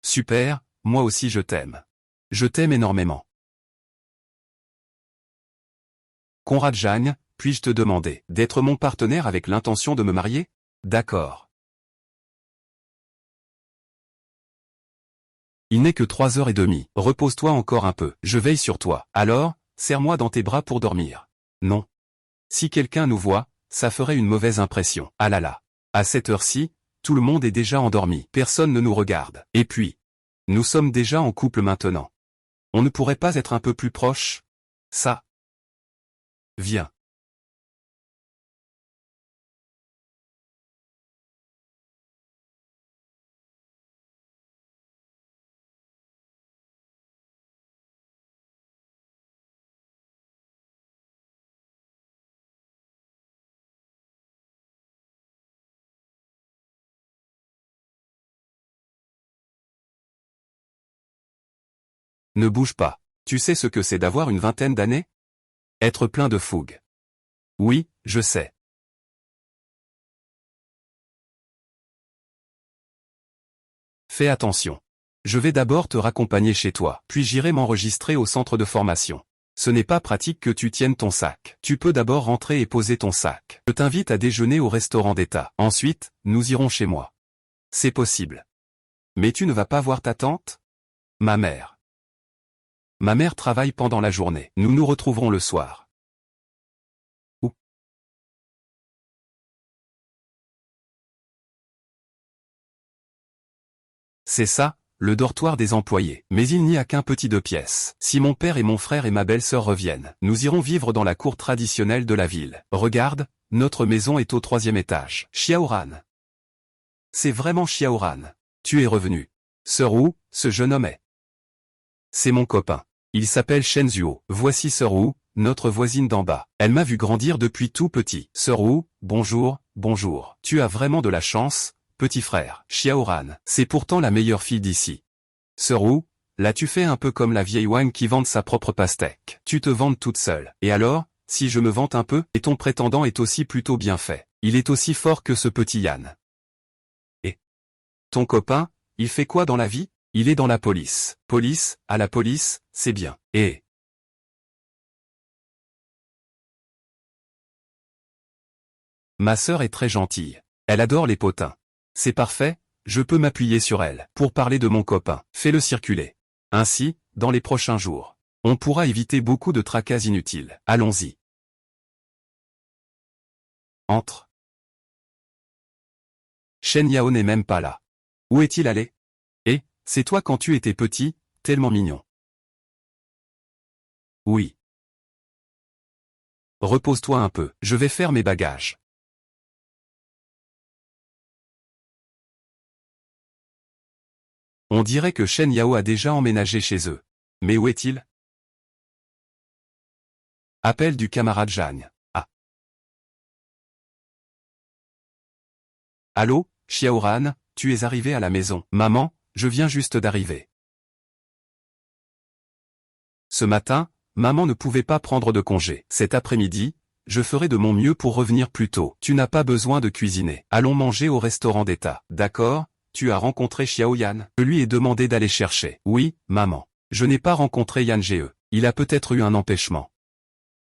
[SPEAKER 1] Super, moi aussi je t'aime. Je t'aime énormément. Conrad Jagne, puis-je te demander d'être mon partenaire avec l'intention de me marier? D'accord. Il n'est que 3h30. Repose-toi encore un peu. Je veille sur toi. Alors, serre-moi dans tes bras pour dormir. Non. Si quelqu'un nous voit, ça ferait une mauvaise impression. Ah là là. À cette heure-ci, tout le monde est déjà endormi. Personne ne nous regarde. Et puis, nous sommes déjà en couple maintenant. On ne pourrait pas être un peu plus proche? Ça. Viens. Ne bouge pas. Tu sais ce que c'est d'avoir une vingtaine d'années? Être plein de fougue. Oui, je sais. Fais attention. Je vais d'abord te raccompagner chez toi, puis j'irai m'enregistrer au centre de formation. Ce n'est pas pratique que tu tiennes ton sac. Tu peux d'abord rentrer et poser ton sac. Je t'invite à déjeuner au restaurant d'État. Ensuite, nous irons chez moi. C'est possible. Mais tu ne vas pas voir ta tante? Ma mère. Ma mère travaille pendant la journée. Nous nous retrouverons le soir. Où? C'est ça, le dortoir des employés. Mais il n'y a qu'un petit 2 pièces. Si mon père et mon frère et ma belle-sœur reviennent, nous irons vivre dans la cour traditionnelle de la ville. Regarde, notre maison est au 3e étage. Xiaoran. C'est vraiment Xiaoran. Tu es revenu. Sœur Wu, ce jeune homme est. C'est mon copain. Il s'appelle Shen Zuo. Voici Sœur Wu, notre voisine d'en bas. Elle m'a vu grandir depuis tout petit. Sœur Wu, bonjour, bonjour. Tu as vraiment de la chance, petit frère. Xiaoran, c'est pourtant la meilleure fille d'ici. Sœur Wu, là tu fais un peu comme la vieille Wang qui vante sa propre pastèque. Tu te vantes toute seule. Et alors, si je me vante un peu, et ton prétendant est aussi plutôt bien fait. Il est aussi fort que ce petit Yan. Et ton copain, il fait quoi dans la vie? Il est dans la police. Police, à la police, c'est bien. Et ma sœur est très gentille. Elle adore les potins. C'est parfait, je peux m'appuyer sur elle pour parler de mon copain. Fais-le circuler. Ainsi, dans les prochains jours, on pourra éviter beaucoup de tracas inutiles. Allons-y. Entre. Shen Yao n'est même pas là. Où est-il allé? Eh, c'est toi quand tu étais petit, tellement mignon. Oui. Repose-toi un peu, je vais faire mes bagages. On dirait que Shen Yao a déjà emménagé chez eux. Mais où est-il? Appel du camarade Jeanne. Ah. Allô, Xiaoran, tu es arrivé à la maison. Maman, je viens juste d'arriver. Ce matin, maman ne pouvait pas prendre de congé. Cet après-midi, je ferai de mon mieux pour revenir plus tôt. Tu n'as pas besoin de cuisiner. Allons manger au restaurant d'État. D'accord? Tu as rencontré Xiao Yan? Je lui ai demandé d'aller chercher. Oui, maman. Je n'ai pas rencontré Yan Ge. Il a peut-être eu un empêchement.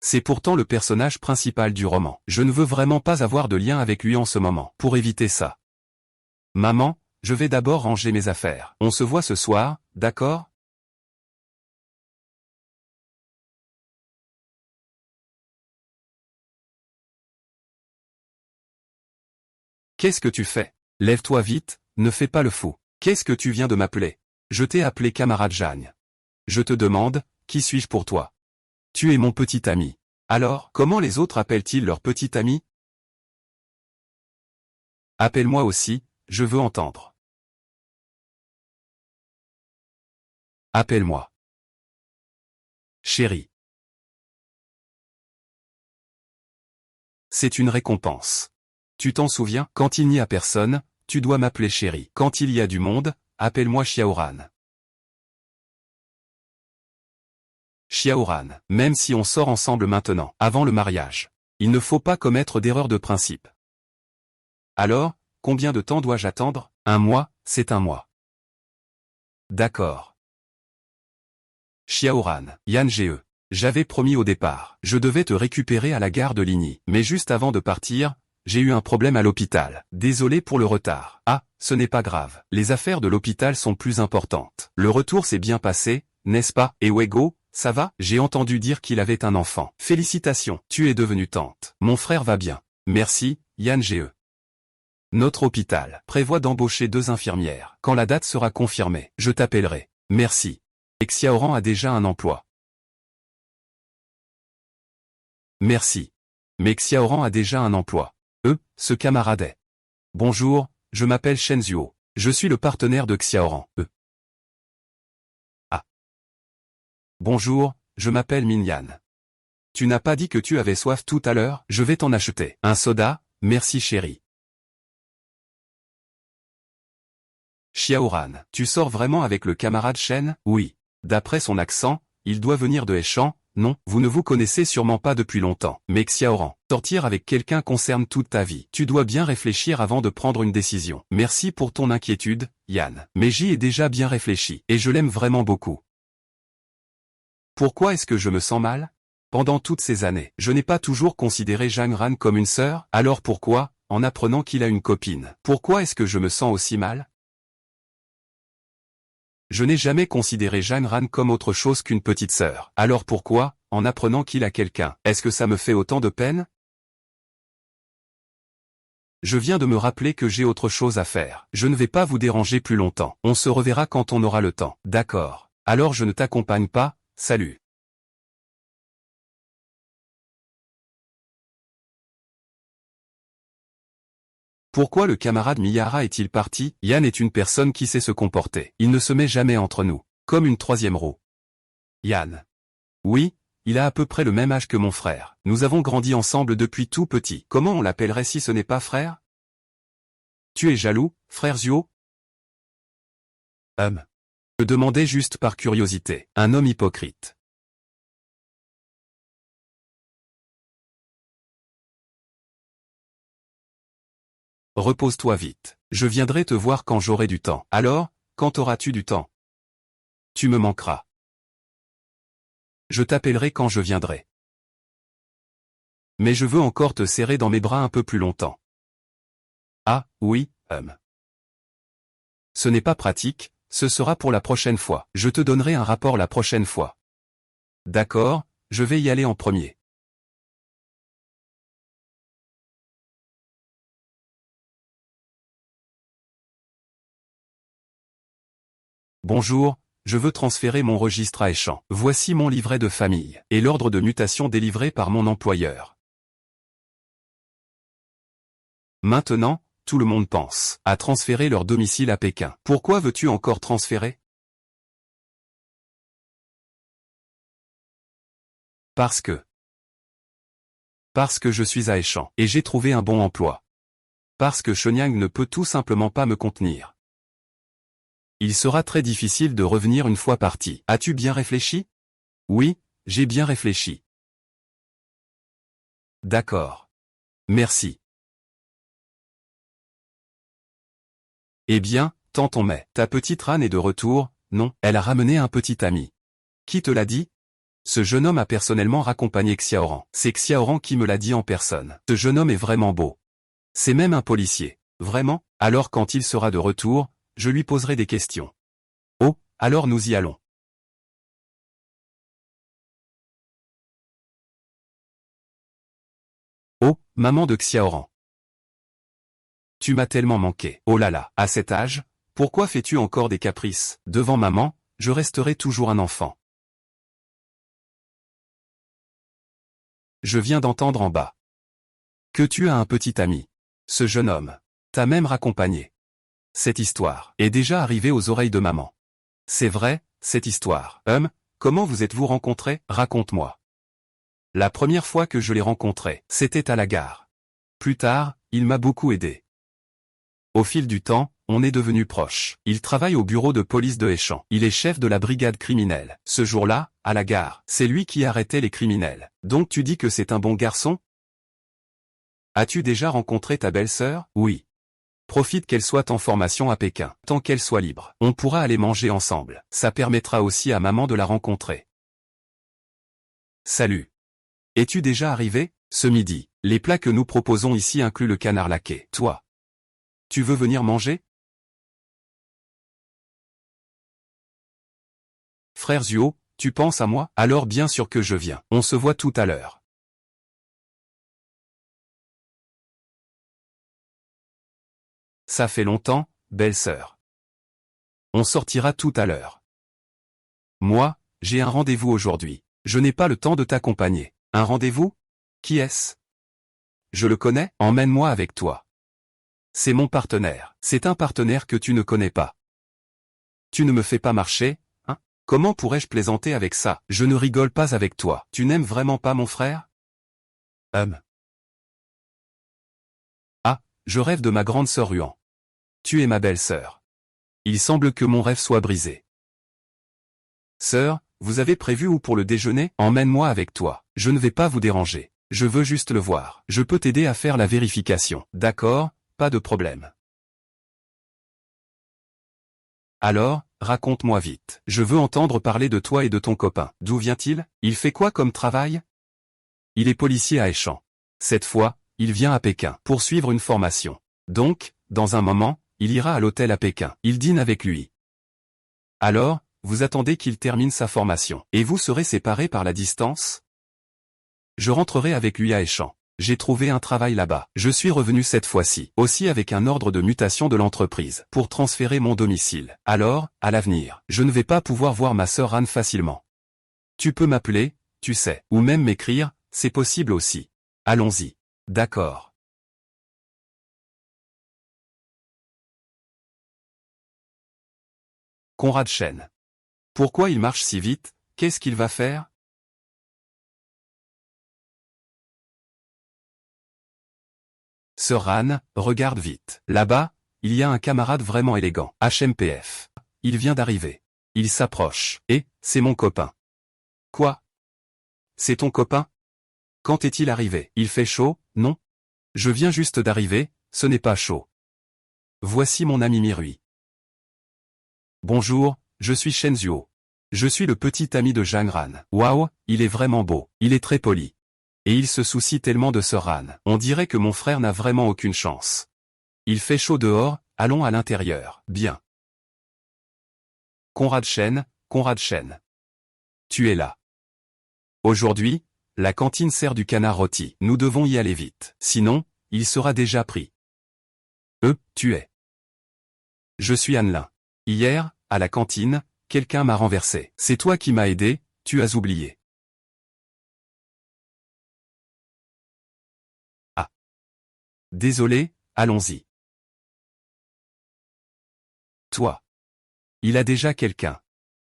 [SPEAKER 1] C'est pourtant le personnage principal du roman. Je ne veux vraiment pas avoir de lien avec lui en ce moment. Pour éviter ça. Maman, je vais d'abord ranger mes affaires. On se voit ce soir, d'accord? Qu'est-ce que tu fais? Lève-toi vite, ne fais pas le fou. Qu'est-ce que tu viens de m'appeler? Je t'ai appelé camarade Jeanne. Je te demande, qui suis-je pour toi? Tu es mon petit ami. Alors, comment les autres appellent-ils leur petit ami? Appelle-moi aussi, je veux entendre. Appelle-moi. Chérie. C'est une récompense. Tu t'en souviens? Quand il n'y a personne, tu dois m'appeler chérie. Quand il y a du monde, appelle-moi Xiaoran. Xiaoran, même si on sort ensemble maintenant, avant le mariage. Il ne faut pas commettre d'erreur de principe. Alors, combien de temps dois-je attendre? Un mois, c'est un mois. D'accord. Xiaoran, Yan Ge. J'avais promis au départ. Je devais te récupérer à la gare de Ligny. Mais juste avant de partir, j'ai eu un problème à l'hôpital. Désolé pour le retard. Ah, ce n'est pas grave. Les affaires de l'hôpital sont plus importantes. Le retour s'est bien passé, n'est-ce pas? Et Wego, ça va? J'ai entendu dire qu'il avait un enfant. Félicitations, tu es devenue tante. Mon frère va bien. Merci, Yan Ge. Notre hôpital prévoit d'embaucher 2 infirmières. Quand la date sera confirmée, je t'appellerai. Merci. Et Xiaoran a déjà un emploi. Merci. Mais Xiaoran a déjà un emploi. Ce camarade est. Bonjour, je m'appelle Shen Zuo. Je suis le partenaire de Xiaoran. Ah. Bonjour, je m'appelle Minyan. Tu n'as pas dit que tu avais soif tout à l'heure? Je vais t'en acheter. Un soda, merci chérie. Xiaoran, tu sors vraiment avec le camarade Shen? Oui. D'après son accent, il doit venir de Heishan. Non, vous ne vous connaissez sûrement pas depuis longtemps. Mais Xiaoran, sortir avec quelqu'un concerne toute ta vie. Tu dois bien réfléchir avant de prendre une décision. Merci pour ton inquiétude, Yan. Mais j'y ai déjà bien réfléchi, et je l'aime vraiment beaucoup. Pourquoi est-ce que je me sens mal? Pendant toutes ces années, je n'ai pas toujours considéré Zhang Ran comme une sœur, alors pourquoi, en apprenant qu'il a une copine? Pourquoi est-ce que je me sens aussi mal? Je n'ai jamais considéré Zhang Ran comme autre chose qu'une petite sœur. Alors pourquoi, en apprenant qu'il a quelqu'un, est-ce que ça me fait autant de peine? Je viens de me rappeler que j'ai autre chose à faire. Je ne vais pas vous déranger plus longtemps. On se reverra quand on aura le temps. D'accord. Alors je ne t'accompagne pas, salut. Pourquoi le camarade Miyara est-il parti? Yan est une personne qui sait se comporter. Il ne se met jamais entre nous. Comme une troisième roue. Yan. Oui, il a à peu près le même âge que mon frère. Nous avons grandi ensemble depuis tout petit. Comment on l'appellerait si ce n'est pas frère? Tu es jaloux, frère Zuo? Je demandais juste par curiosité. Un homme hypocrite. Repose-toi vite. Je viendrai te voir quand j'aurai du temps. Alors, quand auras-tu du temps? Tu me manqueras. Je t'appellerai quand je viendrai. Mais je veux encore te serrer dans mes bras un peu plus longtemps. Ah, oui, Ce n'est pas pratique, ce sera pour la prochaine fois. Je te donnerai un rapport la prochaine fois. D'accord, je vais y aller en premier. Bonjour, je veux transférer mon registre à Échamps. Voici mon livret de famille et l'ordre de mutation délivré par mon employeur. Maintenant, tout le monde pense à transférer leur domicile à Pékin. Pourquoi veux-tu encore transférer? Parce que je suis à Échamps et j'ai trouvé un bon emploi. Parce que Shenyang ne peut tout simplement pas me contenir. Il sera très difficile de revenir une fois parti. As-tu bien réfléchi? Oui, j'ai bien réfléchi. D'accord. Merci. Eh bien, tonton Mai, ta petite Ran est de retour, non, elle a ramené un petit ami. Qui te l'a dit? Ce jeune homme a personnellement raccompagné Xiaoran. C'est Xiaoran qui me l'a dit en personne. Ce jeune homme est vraiment beau. C'est même un policier. Vraiment? Alors quand il sera de retour, je lui poserai des questions. Oh, alors nous y allons. Oh, maman de Xiaoran. Tu m'as tellement manqué. Oh là là, à cet âge, pourquoi fais-tu encore des caprices? Devant maman, je resterai toujours un enfant. Je viens d'entendre en bas que tu as un petit ami. Ce jeune homme t'a même raccompagné. Cette histoire est déjà arrivée aux oreilles de maman. C'est vrai, cette histoire. Comment vous êtes-vous rencontrés? Raconte-moi. La première fois que je l'ai rencontré, c'était à la gare. Plus tard, il m'a beaucoup aidé. Au fil du temps, on est devenus proches. Il travaille au bureau de police de Échamps. Il est chef de la brigade criminelle. Ce jour-là, à la gare, c'est lui qui arrêtait les criminels. Donc tu dis que c'est un bon garçon? As-tu déjà rencontré ta belle-sœur? Oui. Profite qu'elle soit en formation à Pékin. Tant qu'elle soit libre, on pourra aller manger ensemble. Ça permettra aussi à maman de la rencontrer. Salut. Es-tu déjà arrivé? Ce midi, les plats que nous proposons ici incluent le canard laqué. Toi, tu veux venir manger? Frère Zuo, tu penses à moi? Alors bien sûr que je viens. On se voit tout à l'heure. Ça fait longtemps, belle-sœur. On sortira tout à l'heure. Moi, j'ai un rendez-vous aujourd'hui. Je n'ai pas le temps de t'accompagner. Un rendez-vous? Qui est-ce? Je le connais? Emmène-moi avec toi. C'est mon partenaire. C'est un partenaire que tu ne connais pas. Tu ne me fais pas marcher, hein? Comment pourrais-je plaisanter avec ça? Je ne rigole pas avec toi. Tu n'aimes vraiment pas mon frère? Ah, je rêve de ma grande sœur Ruan. Tu es ma belle-sœur. Il semble que mon rêve soit brisé. Sœur, vous avez prévu où pour le déjeuner? Emmène-moi avec toi. Je ne vais pas vous déranger. Je veux juste le voir. Je peux t'aider à faire la vérification. D'accord, pas de problème. Alors, raconte-moi vite. Je veux entendre parler de toi et de ton copain. D'où vient-il? Il fait quoi comme travail? Il est policier à Échamps. Cette fois, il vient à Pékin pour suivre une formation. Donc, dans un moment, il ira à l'hôtel à Pékin. Il dîne avec lui. Alors, vous attendez qu'il termine sa formation. Et vous serez séparés par la distance? Je rentrerai avec lui à Échamps. J'ai trouvé un travail là-bas. Je suis revenu cette fois-ci, aussi avec un ordre de mutation de l'entreprise, pour transférer mon domicile. Alors, à l'avenir, je ne vais pas pouvoir voir ma sœur Anne facilement. Tu peux m'appeler, tu sais, ou même m'écrire, c'est possible aussi. Allons-y. D'accord. Conrad Chen. Pourquoi il marche si vite? Qu'est-ce qu'il va faire? Sœur Ran, regarde vite. Là-bas, il y a un camarade vraiment élégant. HMPF. Il vient d'arriver. Il s'approche. Et, c'est mon copain. Quoi? C'est ton copain? Quand est-il arrivé? Il fait chaud, non? Je viens juste d'arriver, ce n'est pas chaud. Voici mon ami Mirui. Bonjour, je suis Shenzuo. Je suis le petit ami de Zhang Ran. Waouh, il est vraiment beau. Il est très poli. Et il se soucie tellement de Sœur Ran. On dirait que mon frère n'a vraiment aucune chance. Il fait chaud dehors, allons à l'intérieur. Bien. Conrad Shen. Tu es là. Aujourd'hui, la cantine sert du canard rôti. Nous devons y aller vite. Sinon, il sera déjà pris. Tu es. Je suis Anlin. Hier, à la cantine, quelqu'un m'a renversé. C'est toi qui m'as aidé, tu as oublié. Ah. Désolé, allons-y. Toi. Il a déjà quelqu'un.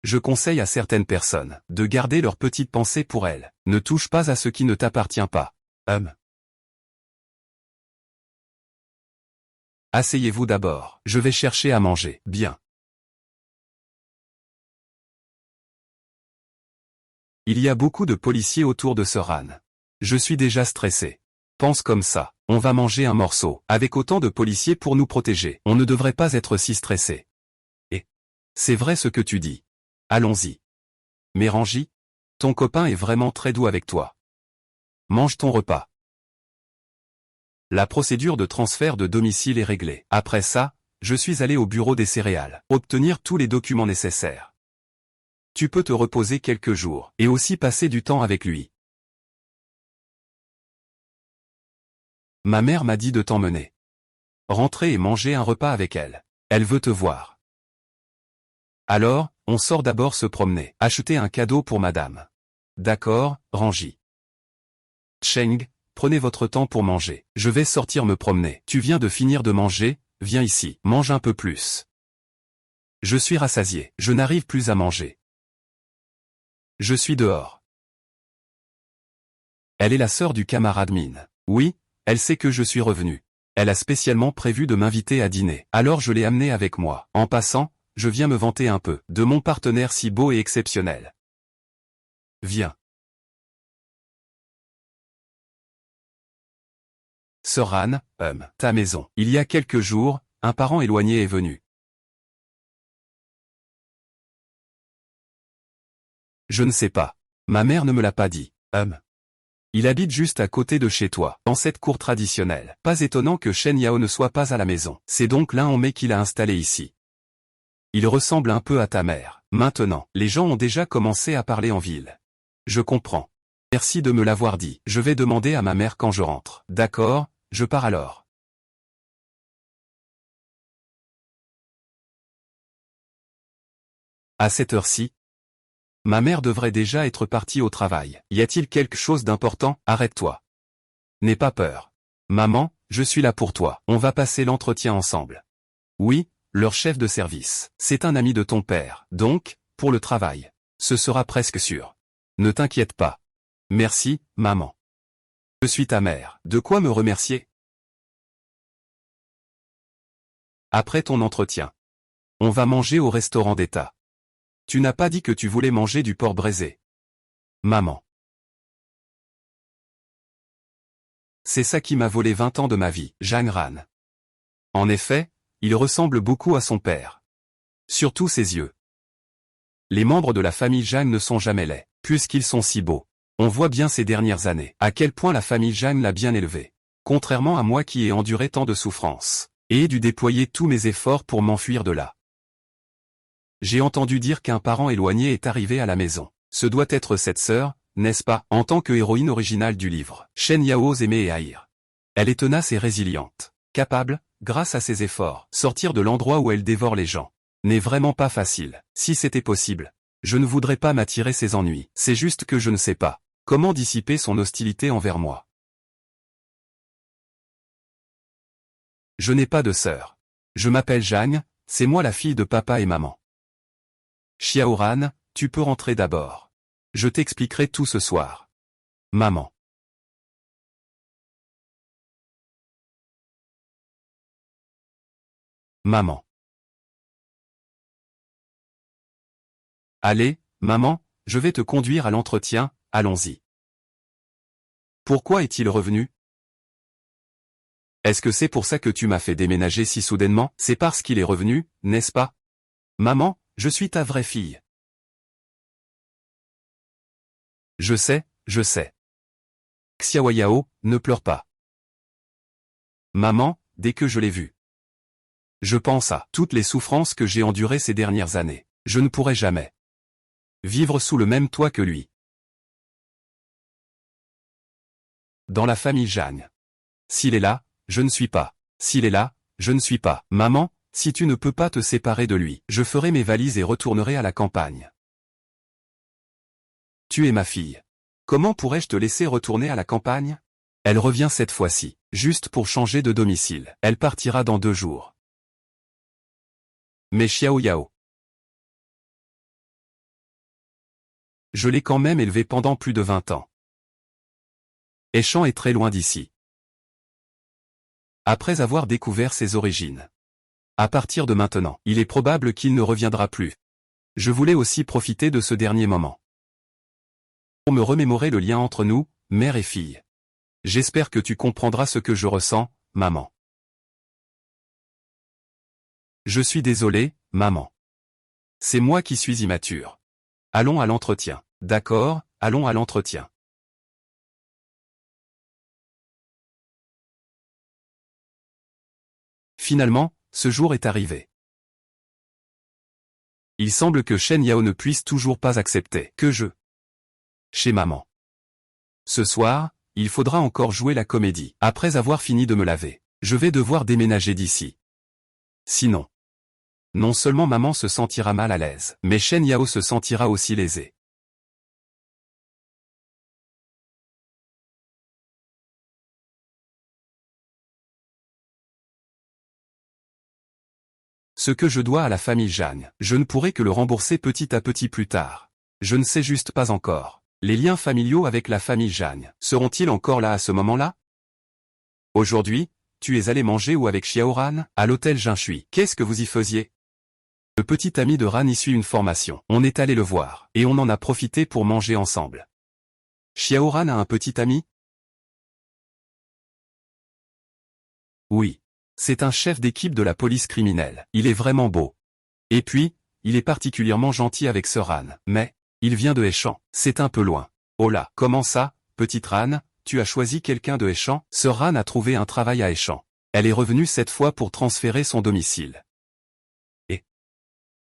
[SPEAKER 1] Je conseille à certaines personnes de garder leur petite pensée pour elles. Ne touche pas à ce qui ne t'appartient pas. Asseyez-vous d'abord. Je vais chercher à manger. Bien. Il y a beaucoup de policiers autour de Sœur Ran. Je suis déjà stressé. Pense comme ça. On va manger un morceau. Avec autant de policiers pour nous protéger, on ne devrait pas être si stressé. Et c'est vrai ce que tu dis. Allons-y. Mais Ranji, ton copain est vraiment très doux avec toi. Mange ton repas. La procédure de transfert de domicile est réglée. Après ça, je suis allé au bureau des céréales, obtenir tous les documents nécessaires. Tu peux te reposer quelques jours, et aussi passer du temps avec lui. Ma mère m'a dit de t'emmener. Rentrer et manger un repas avec elle. Elle veut te voir. Alors, on sort d'abord se promener. Acheter un cadeau pour madame. D'accord, Ranji. Cheng, prenez votre temps pour manger. Je vais sortir me promener. Tu viens de finir de manger, viens ici. Mange un peu plus. Je suis rassasié. Je n'arrive plus à manger. Je suis dehors. Elle est la sœur du camarade Min. Oui, elle sait que je suis revenu. Elle a spécialement prévu de m'inviter à dîner. Alors je l'ai amenée avec moi. En passant, je viens me vanter un peu de mon partenaire si beau et exceptionnel. Viens. Sœur Ran, ta maison. Il y a quelques jours, un parent éloigné est venu. Je ne sais pas. Ma mère ne me l'a pas dit. Il habite juste à côté de chez toi, dans cette cour traditionnelle. Pas étonnant que Shen Yao ne soit pas à la maison. C'est donc l'un en mai qu'il a installé ici. Il ressemble un peu à ta mère. Maintenant, les gens ont déjà commencé à parler en ville. Je comprends. Merci de me l'avoir dit. Je vais demander à ma mère quand je rentre. D'accord, je pars alors. À cette heure-ci, ma mère devrait déjà être partie au travail. Y a-t-il quelque chose d'important? Arrête-toi. N'aie pas peur. Maman, je suis là pour toi. On va passer l'entretien ensemble. Oui, leur chef de service. C'est un ami de ton père. Donc, pour le travail. Ce sera presque sûr. Ne t'inquiète pas. Merci, maman. Je suis ta mère. De quoi me remercier? Après ton entretien. On va manger au restaurant d'État. Tu n'as pas dit que tu voulais manger du porc braisé. Maman. C'est ça qui m'a volé 20 ans de ma vie, Zhang Ran. En effet, il ressemble beaucoup à son père. Surtout ses yeux. Les membres de la famille Zhang ne sont jamais laids, puisqu'ils sont si beaux. On voit bien ces dernières années, à quel point la famille Zhang l'a bien élevé. Contrairement à moi qui ai enduré tant de souffrances, et ai dû déployer tous mes efforts pour m'enfuir de là. J'ai entendu dire qu'un parent éloigné est arrivé à la maison. Ce doit être cette sœur, n'est-ce pas, en tant que héroïne originale du livre. Shen Yao ose aimer et haïr. Elle est tenace et résiliente. Capable, grâce à ses efforts, sortir de l'endroit où elle dévore les gens. N'est vraiment pas facile. Si c'était possible, je ne voudrais pas m'attirer ses ennuis. C'est juste que je ne sais pas comment dissiper son hostilité envers moi. Je n'ai pas de sœur. Je m'appelle Zhang, c'est moi la fille de papa et maman. Xiaoran, tu peux rentrer d'abord. Je t'expliquerai tout ce soir. Maman. maman. Allez, maman, je vais te conduire à l'entretien, allons-y. Pourquoi est-il revenu? Est-ce que c'est pour ça que tu m'as fait déménager si soudainement? C'est parce qu'il est revenu, n'est-ce pas? Maman, je suis ta vraie fille. Je sais, je sais. Xiaoyao, ne pleure pas. Maman, dès que je l'ai vu. Je pense à toutes les souffrances que j'ai endurées ces dernières années. Je ne pourrai jamais vivre sous le même toit que lui. Dans la famille Jeanne. S'il est là, je ne suis pas. S'il est là, je ne suis pas. Maman, si tu ne peux pas te séparer de lui, je ferai mes valises et retournerai à la campagne. Tu es ma fille. Comment pourrais-je te laisser retourner à la campagne? Elle revient cette fois-ci, juste pour changer de domicile. Elle partira dans 2 jours. Mais Xiaoyao. Je l'ai quand même élevé pendant plus de 20 ans. Aishan est très loin d'ici. Après avoir découvert ses origines. À partir de maintenant, il est probable qu'il ne reviendra plus. Je voulais aussi profiter de ce dernier moment. Pour me remémorer le lien entre nous, mère et fille. J'espère que tu comprendras ce que je ressens, maman. Je suis désolé, maman. C'est moi qui suis immature. Allons à l'entretien. D'accord, allons à l'entretien. Finalement, ce jour est arrivé. Il semble que Shen Yao ne puisse toujours pas accepter que je... Chez maman. Ce soir, il faudra encore jouer la comédie. Après avoir fini de me laver, je vais devoir déménager d'ici. Sinon, non seulement maman se sentira mal à l'aise, mais Shen Yao se sentira aussi lésé. Ce que je dois à la famille Jeanne, je ne pourrai que le rembourser petit à petit plus tard. Je ne sais juste pas encore. Les liens familiaux avec la famille Jeanne seront-ils encore là à ce moment-là? Aujourd'hui, tu es allé manger où avec Xiaoran? À l'hôtel Jinshui. Qu'est-ce que vous y faisiez? Le petit ami de Ran y suit une formation. On est allé le voir, et on en a profité pour manger ensemble. Xiaoran a un petit ami? Oui. C'est un chef d'équipe de la police criminelle. Il est vraiment beau. Et puis, il est particulièrement gentil avec ce Ran. Mais, il vient de Aishan. C'est un peu loin. Oh là, comment ça, petite Ran, tu as choisi quelqu'un de Aishan? Ce Ran a trouvé un travail à Aishan. Elle est revenue cette fois pour transférer son domicile. Et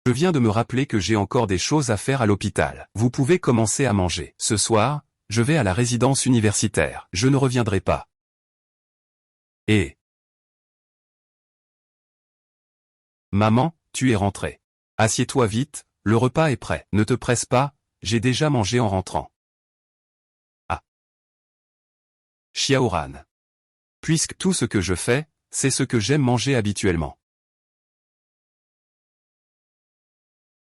[SPEAKER 1] je viens de me rappeler que j'ai encore des choses à faire à l'hôpital. Vous pouvez commencer à manger. Ce soir, je vais à la résidence universitaire. Je ne reviendrai pas. Et... Maman, tu es rentrée. Assieds-toi vite, le repas est prêt. Ne te presse pas, j'ai déjà mangé en rentrant. Ah. Xiaoran. Puisque tout ce que je fais, c'est ce que j'aime manger habituellement.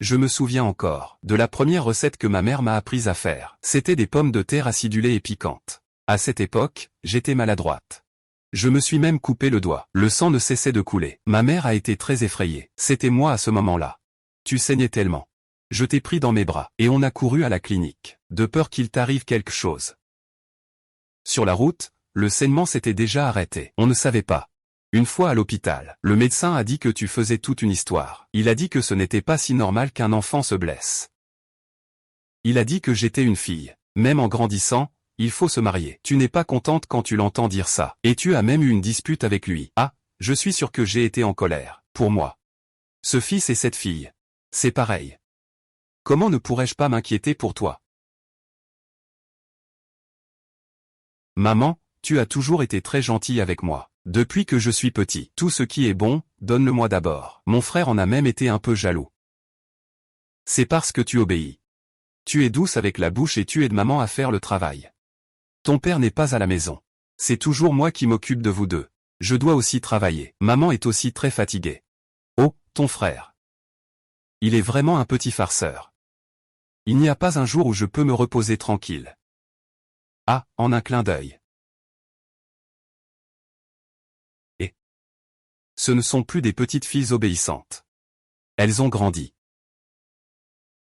[SPEAKER 1] Je me souviens encore de la première recette que ma mère m'a apprise à faire. C'était des pommes de terre acidulées et piquantes. À cette époque, j'étais maladroite. Je me suis même coupé le doigt. Le sang ne cessait de couler. Ma mère a été très effrayée. C'était moi à ce moment-là. Tu saignais tellement. Je t'ai pris dans mes bras, et on a couru à la clinique, de peur qu'il t'arrive quelque chose. Sur la route, le saignement s'était déjà arrêté. On ne savait pas. Une fois à l'hôpital, le médecin a dit que tu faisais toute une histoire. Il a dit que ce n'était pas si normal qu'un enfant se blesse. Il a dit que j'étais une fille. Même en grandissant, il faut se marier. Tu n'es pas contente quand tu l'entends dire ça. Et tu as même eu une dispute avec lui. Ah, je suis sûr que j'ai été en colère. Pour moi. Ce fils et cette fille. C'est pareil. Comment ne pourrais-je pas m'inquiéter pour toi? Maman, tu as toujours été très gentille avec moi. Depuis que je suis petit. Tout ce qui est bon, donne-le-moi d'abord. Mon frère en a même été un peu jaloux. C'est parce que tu obéis. Tu es douce avec la bouche et tu aides maman à faire le travail. Ton père n'est pas à la maison. C'est toujours moi qui m'occupe de vous deux. Je dois aussi travailler. Maman est aussi très fatiguée. Oh, ton frère. Il est vraiment un petit farceur. Il n'y a pas un jour où je peux me reposer tranquille. Ah, en un clin d'œil. Et Ce ne sont plus des petites filles obéissantes. Elles ont grandi.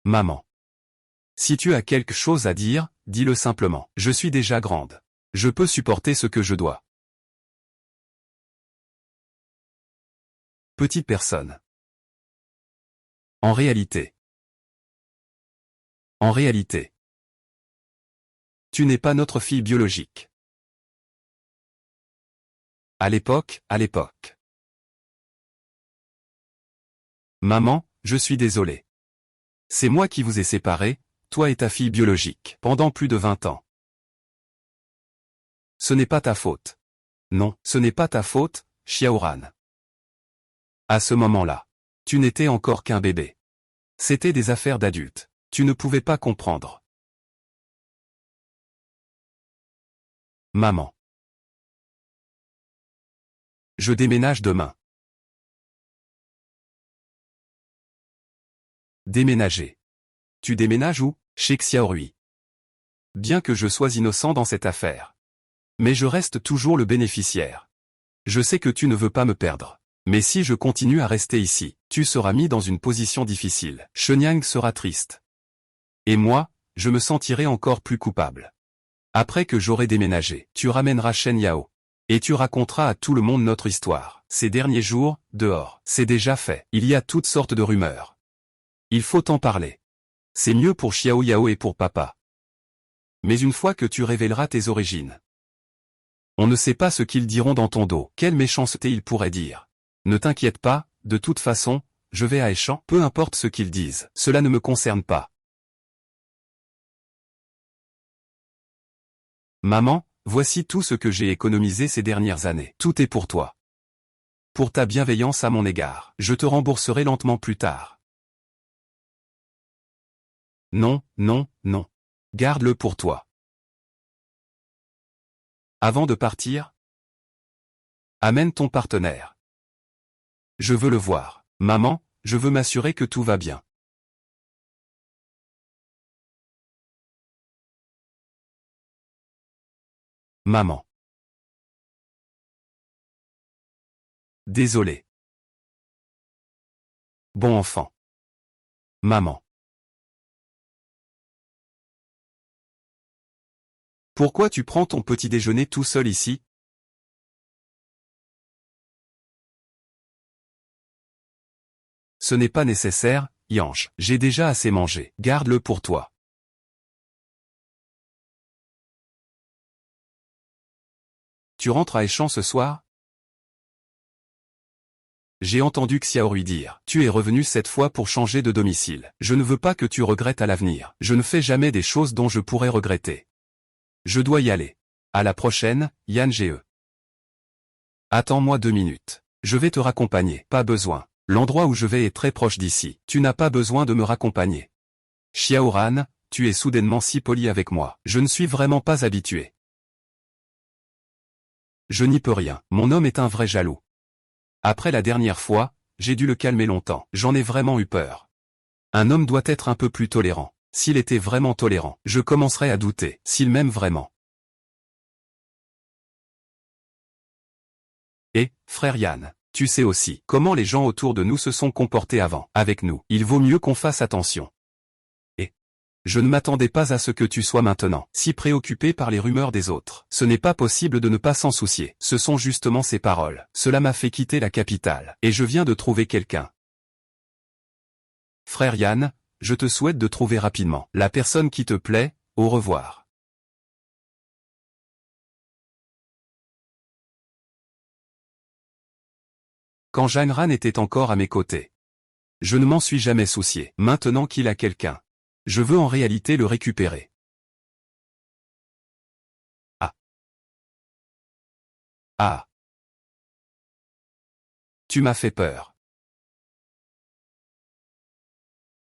[SPEAKER 1] Maman. Si tu as quelque chose à dire, dis-le simplement. Je suis déjà grande. Je peux supporter ce que je dois. Petite personne. En réalité. En réalité. Tu n'es pas notre fille biologique. À l'époque, à l'époque. Maman, je suis désolé. C'est moi qui vous ai séparés, toi et ta fille biologique, pendant plus de 20 ans. Ce n'est pas ta faute. Non, ce n'est pas ta faute, Xiaoran. À ce moment-là, tu n'étais encore qu'un bébé. C'était des affaires d'adultes. Tu ne pouvais pas comprendre. Maman. Je déménage demain. Déménager. Tu déménages où? Chez Xiaorui. Bien que je sois innocent dans cette affaire. Mais je reste toujours le bénéficiaire. Je sais que tu ne veux pas me perdre. Mais si je continue à rester ici, tu seras mis dans une position difficile. Shenyang sera triste. Et moi, je me sentirai encore plus coupable. Après que j'aurai déménagé, tu ramèneras Shen Yao. Et tu raconteras à tout le monde notre histoire. Ces derniers jours, dehors, c'est déjà fait. Il y a toutes sortes de rumeurs. Il faut en parler. C'est mieux pour Xiao Yao et pour papa. Mais une fois que tu révéleras tes origines, on ne sait pas ce qu'ils diront dans ton dos. Quelle méchanceté ils pourraient dire. Ne t'inquiète pas, de toute façon, je vais à Aishan. Peu importe ce qu'ils disent, cela ne me concerne pas. Maman, voici tout ce que j'ai économisé ces dernières années. Tout est pour toi. Pour ta bienveillance à mon égard. Je te rembourserai lentement plus tard. Non, non, non. Garde-le pour toi. Avant de partir, amène ton partenaire. Je veux le voir. Maman, je veux m'assurer que tout va bien. Maman. Désolé. Bon enfant. Maman. Pourquoi tu prends ton petit déjeuner tout seul ici? Ce n'est pas nécessaire, Yange. J'ai déjà assez mangé. Garde-le pour toi. Tu rentres à Aishan ce soir? J'ai entendu Xiaorui dire. Tu es revenu cette fois pour changer de domicile. Je ne veux pas que tu regrettes à l'avenir. Je ne fais jamais des choses dont je pourrais regretter. Je dois y aller. À la prochaine, Yan Ge. Attends-moi 2 minutes. Je vais te raccompagner. Pas besoin. L'endroit où je vais est très proche d'ici. Tu n'as pas besoin de me raccompagner. Xiaoran, tu es soudainement si poli avec moi. Je ne suis vraiment pas habitué. Je n'y peux rien. Mon homme est un vrai jaloux. Après la dernière fois, j'ai dû le calmer longtemps. J'en ai vraiment eu peur. Un homme doit être un peu plus tolérant. S'il était vraiment tolérant, je commencerais à douter, s'il m'aime vraiment. Et, frère Yann, tu sais aussi comment les gens autour de nous se sont comportés avant. Avec nous, il vaut mieux qu'on fasse attention. Et je ne m'attendais pas à ce que tu sois maintenant si préoccupé par les rumeurs des autres. Ce n'est pas possible de ne pas s'en soucier. Ce sont justement ces paroles. Cela m'a fait quitter la capitale, et je viens de trouver quelqu'un. Frère Yann, je te souhaite de trouver rapidement la personne qui te plaît. Au revoir. Quand Janran était encore à mes côtés. Je ne m'en suis jamais soucié. Maintenant qu'il a quelqu'un, je veux en réalité le récupérer. Ah. Ah. Tu m'as fait peur.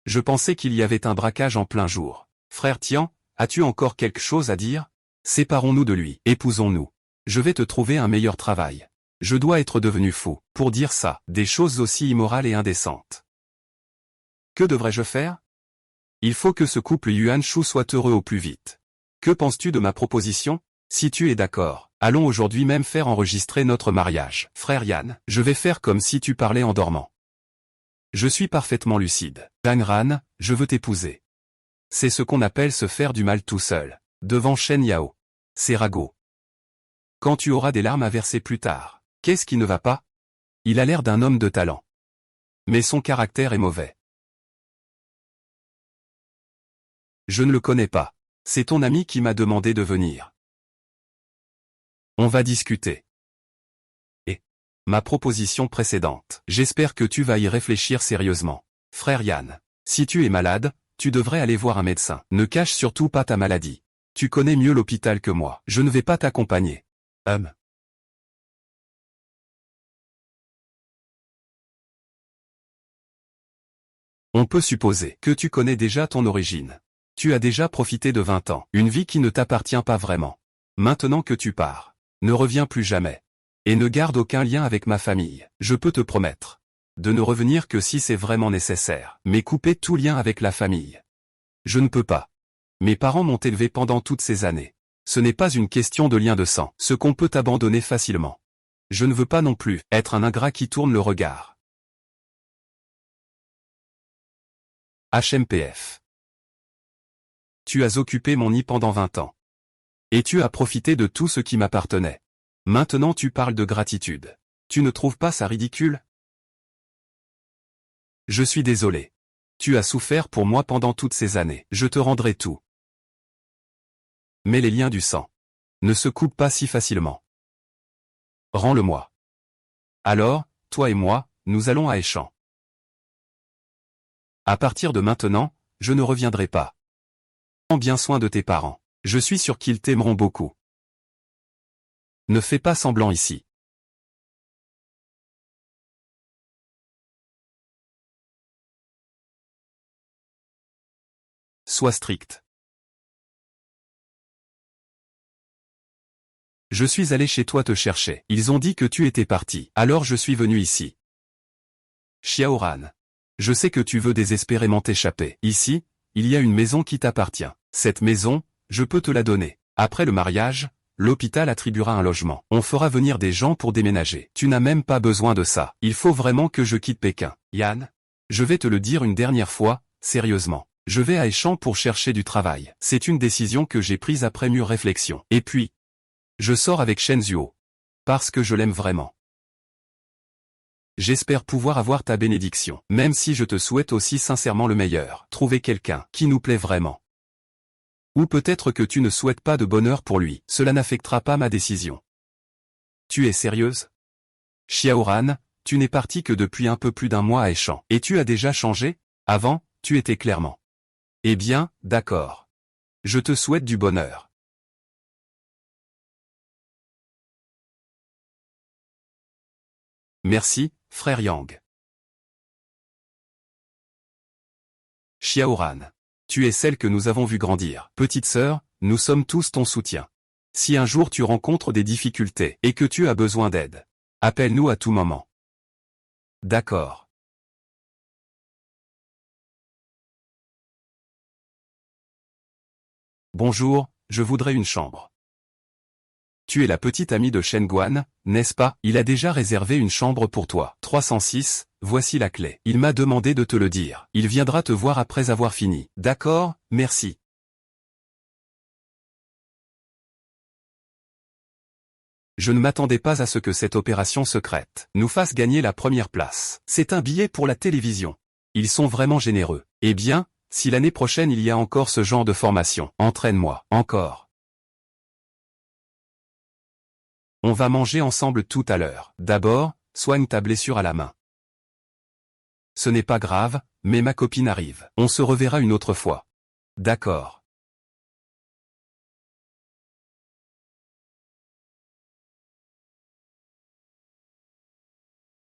[SPEAKER 1] Je pensais qu'il y avait un braquage en plein jour. Frère Tian, as-tu encore quelque chose à dire? Séparons-nous de lui, épousons-nous. Je vais te trouver un meilleur travail. Je dois être devenu fou, pour dire ça, des choses aussi immorales et indécentes. Que devrais-je faire? Il faut que ce couple Yuan Shu soit heureux au plus vite. Que penses-tu de ma proposition? Si tu es d'accord, Allons aujourd'hui même faire enregistrer notre mariage. Frère Yan, je vais faire comme si tu parlais en dormant. Je suis parfaitement lucide. Zhang Ran, je veux t'épouser. C'est ce qu'on appelle se faire du mal tout seul. Devant Shen Yao. C'est ragot. Quand tu auras des larmes à verser plus tard. Qu'est-ce qui ne va pas? Il a l'air d'un homme de talent. Mais son caractère est mauvais. Je ne le connais pas. C'est ton ami qui m'a demandé de venir. On va discuter. Et ma proposition précédente. J'espère que tu vas y réfléchir sérieusement. Frère Yan, si tu es malade, tu devrais aller voir un médecin. Ne cache surtout pas ta maladie. Tu connais mieux l'hôpital que moi. Je ne vais pas t'accompagner. On peut supposer que tu connais déjà ton origine. Tu as déjà profité de 20 ans, une vie qui ne t'appartient pas vraiment. Maintenant que tu pars, ne reviens plus jamais. Et ne garde aucun lien avec ma famille. Je peux te promettre de ne revenir que si c'est vraiment nécessaire, mais couper tout lien avec la famille. Je ne peux pas. Mes parents m'ont élevé pendant toutes ces années. Ce n'est pas une question de lien de sang, ce qu'on peut abandonner facilement. Je ne veux pas non plus être un ingrat qui tourne le regard. HMPF. Tu as occupé mon nid pendant 20 ans. Et tu as profité de tout ce qui m'appartenait. Maintenant tu parles de gratitude. Tu ne trouves pas ça ridicule? Je suis désolé. Tu as souffert pour moi pendant toutes ces années. Je te rendrai tout. Mais les liens du sang ne se coupent pas si facilement. Rends-le-moi. Alors, toi et moi, nous allons à Échamps. À partir de maintenant, je ne reviendrai pas. Prends bien soin de tes parents. Je suis sûr qu'ils t'aimeront beaucoup. Ne fais pas semblant ici. Sois strict. Je suis allé chez toi te chercher. Ils ont dit que tu étais parti. Alors je suis venu ici. Xiaoran. Je sais que tu veux désespérément t'échapper. Ici, il y a une maison qui t'appartient. Cette maison, je peux te la donner. Après le mariage, l'hôpital attribuera un logement. On fera venir des gens pour déménager. Tu n'as même pas besoin de ça. Il faut vraiment que je quitte Pékin. Yan, je vais te le dire une dernière fois, sérieusement. Je vais à Échamps pour chercher du travail. C'est une décision que j'ai prise après mûre réflexion. Et puis, je sors avec Shen Zuo. Parce que je l'aime vraiment. J'espère pouvoir avoir ta bénédiction, même si je te souhaite aussi sincèrement le meilleur. Trouver quelqu'un qui nous plaît vraiment. Ou peut-être que tu ne souhaites pas de bonheur pour lui, cela n'affectera pas ma décision. Tu es sérieuse? Xiaoran, tu n'es parti que depuis un peu plus d'un mois à Échamps. Et tu as déjà changé? Avant, tu étais clairement. Eh bien, d'accord. Je te souhaite du bonheur. Merci, frère Yang. Xiaoran. Tu es celle que nous avons vue grandir. Petite sœur, nous sommes tous ton soutien. Si un jour tu rencontres des difficultés et que tu as besoin d'aide, appelle-nous à tout moment. D'accord. Bonjour, je voudrais une chambre. Tu es la petite amie de Shen Guan, n'est-ce pas? Il a déjà réservé une chambre pour toi. 306, voici la clé. Il m'a demandé de te le dire. Il viendra te voir après avoir fini. D'accord, merci. Je ne m'attendais pas à ce que cette opération secrète nous fasse gagner la première place. C'est un billet pour la télévision. Ils sont vraiment généreux. Eh bien, si l'année prochaine il y a encore ce genre de formation, entraîne-moi, encore. On va manger ensemble tout à l'heure. D'abord, soigne ta blessure à la main. Ce n'est pas grave, mais ma copine arrive. On se reverra une autre fois. D'accord.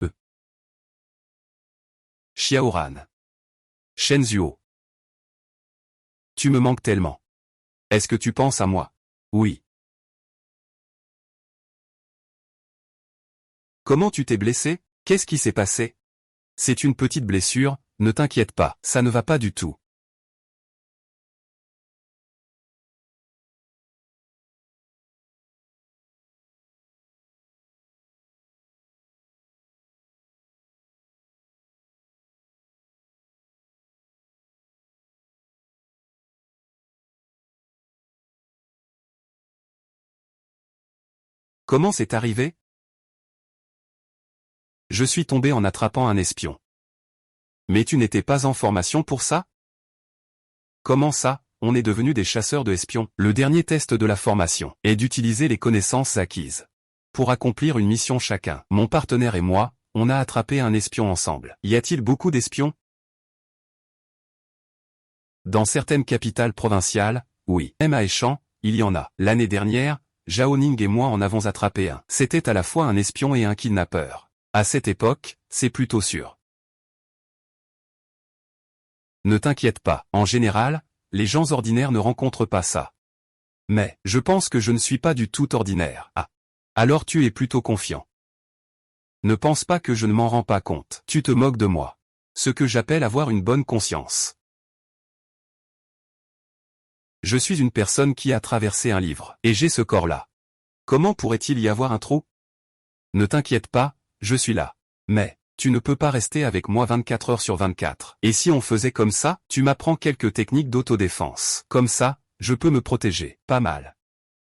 [SPEAKER 1] E. Xiaoran. Shenzhuo. Tu me manques tellement. Est-ce que tu penses à moi? Oui. Comment tu t'es blessé? Qu'est-ce qui s'est passé? C'est une petite blessure, ne t'inquiète pas, ça ne va pas du tout. Comment c'est arrivé? Je suis tombé en attrapant un espion. Mais tu n'étais pas en formation pour ça? Comment ça, on est devenus des chasseurs de espions? Le dernier test de la formation est d'utiliser les connaissances acquises. Pour accomplir une mission chacun, mon partenaire et moi, on a attrapé un espion ensemble. Y a-t-il beaucoup d'espions? Dans certaines capitales provinciales, oui. Même à Échamps, il y en a. L'année dernière, Zhao Ning et moi en avons attrapé un. C'était à la fois un espion et un kidnappeur. À cette époque, c'est plutôt sûr. Ne t'inquiète pas, en général, les gens ordinaires ne rencontrent pas ça. Mais, je pense que je ne suis pas du tout ordinaire. Ah. Alors tu es plutôt confiant. Ne pense pas que je ne m'en rends pas compte. Tu te moques de moi. Ce que j'appelle avoir une bonne conscience. Je suis une personne qui a traversé un livre, et j'ai ce corps-là. Comment pourrait-il y avoir un trou? Ne t'inquiète pas, je suis là. Mais, tu ne peux pas rester avec moi 24 heures sur 24. Et si on faisait comme ça, tu m'apprends quelques techniques d'autodéfense. Comme ça, je peux me protéger. Pas mal.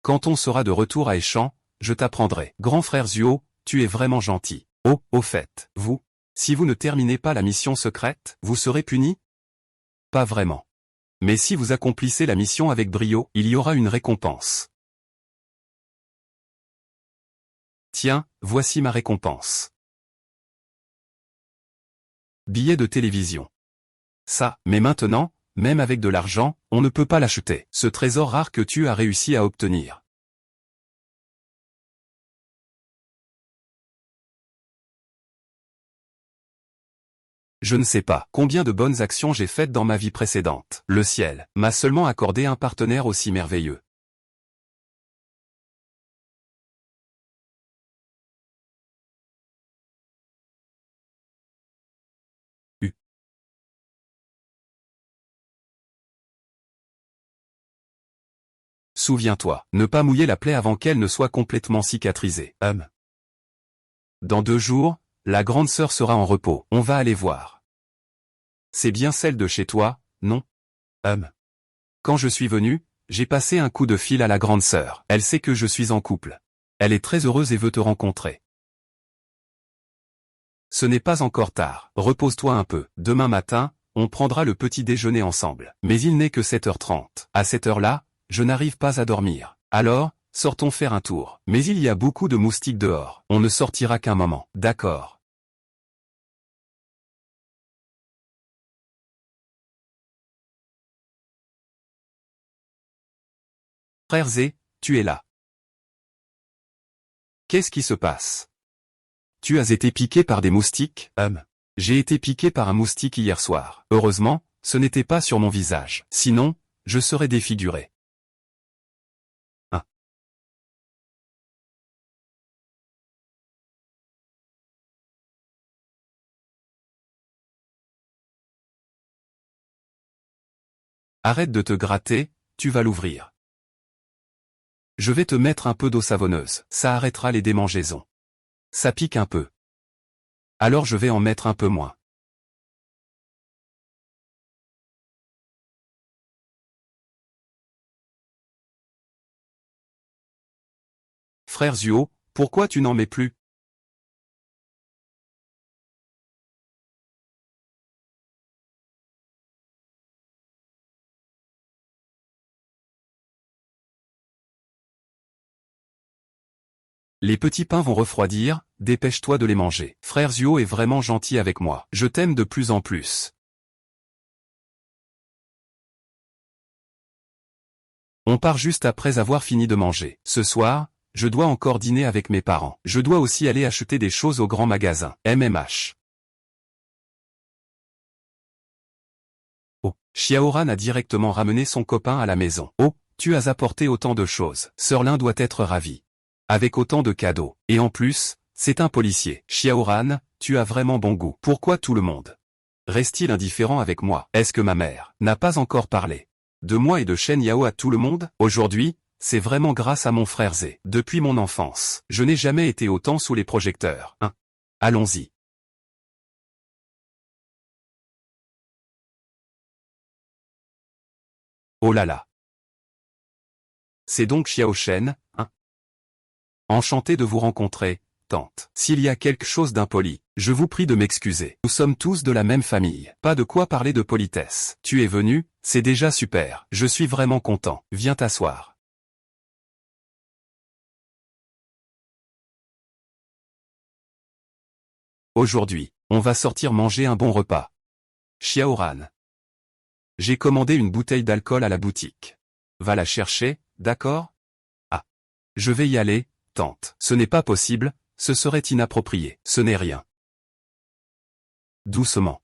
[SPEAKER 1] Quand on sera de retour à Échamps, je t'apprendrai. Grand frère Zuo, tu es vraiment gentil. Oh, au fait, vous, si vous ne terminez pas la mission secrète, vous serez puni? Pas vraiment. Mais si vous accomplissez la mission avec brio, il y aura une récompense. Tiens, voici ma récompense. Billet de télévision. Ça, mais maintenant, même avec de l'argent, on ne peut pas l'acheter. Ce trésor rare que tu as réussi à obtenir. Je ne sais pas combien de bonnes actions j'ai faites dans ma vie précédente. Le ciel m'a seulement accordé un partenaire aussi merveilleux. U. Souviens-toi, ne pas mouiller la plaie avant qu'elle ne soit complètement cicatrisée. Dans 2 jours, la grande sœur sera en repos. On va aller voir. C'est bien celle de chez toi, non? Quand je suis venu, j'ai passé un coup de fil à la grande sœur. Elle sait que je suis en couple. Elle est très heureuse et veut te rencontrer. Ce n'est pas encore tard. Repose-toi un peu. Demain matin, on prendra le petit déjeuner ensemble. Mais il n'est que 7h30. À cette heure-là, je n'arrive pas à dormir. Alors, sortons faire un tour. Mais il y a beaucoup de moustiques dehors. On ne sortira qu'un moment. D'accord. Frère Zé, tu es là. Qu'est-ce qui se passe? Tu as été piqué par des moustiques? J'ai été piqué par un moustique hier soir. Heureusement, ce n'était pas sur mon visage. Sinon, je serais défiguré. Hein. Arrête de te gratter, tu vas l'ouvrir. Je vais te mettre un peu d'eau savonneuse. Ça arrêtera les démangeaisons. Ça pique un peu. Alors je vais en mettre un peu moins. Frère Zuo, pourquoi tu n'en mets plus? Les petits pains vont refroidir, dépêche-toi de les manger. Frère Zuo est vraiment gentil avec moi. Je t'aime de plus en plus. On part juste après avoir fini de manger. Ce soir, je dois encore dîner avec mes parents. Je dois aussi aller acheter des choses au grand magasin. MMH. Oh, Xiaoran a directement ramené son copain à la maison. Oh, tu as apporté autant de choses. Sœur Lin doit être ravie. Avec autant de cadeaux. Et en plus, c'est un policier. Xiaoran, tu as vraiment bon goût. Pourquoi tout le monde reste-t-il indifférent avec moi? Est-ce que ma mère n'a pas encore parlé de moi et de Shen Yao à tout le monde? Aujourd'hui, c'est vraiment grâce à mon frère Zé. Depuis mon enfance, je n'ai jamais été autant sous les projecteurs. Hein. Allons-y. Oh là là. C'est donc Xiao Shen, hein? Enchanté de vous rencontrer, tante. S'il y a quelque chose d'impoli, je vous prie de m'excuser. Nous sommes tous de la même famille. Pas de quoi parler de politesse. Tu es venu, c'est déjà super. Je suis vraiment content. Viens t'asseoir. Aujourd'hui, on va sortir manger un bon repas. Xiaoran. J'ai commandé une bouteille d'alcool à la boutique. Va la chercher, d'accord? Ah. Je vais y aller, tante. Ce n'est pas possible, ce serait inapproprié. Ce n'est rien. Doucement.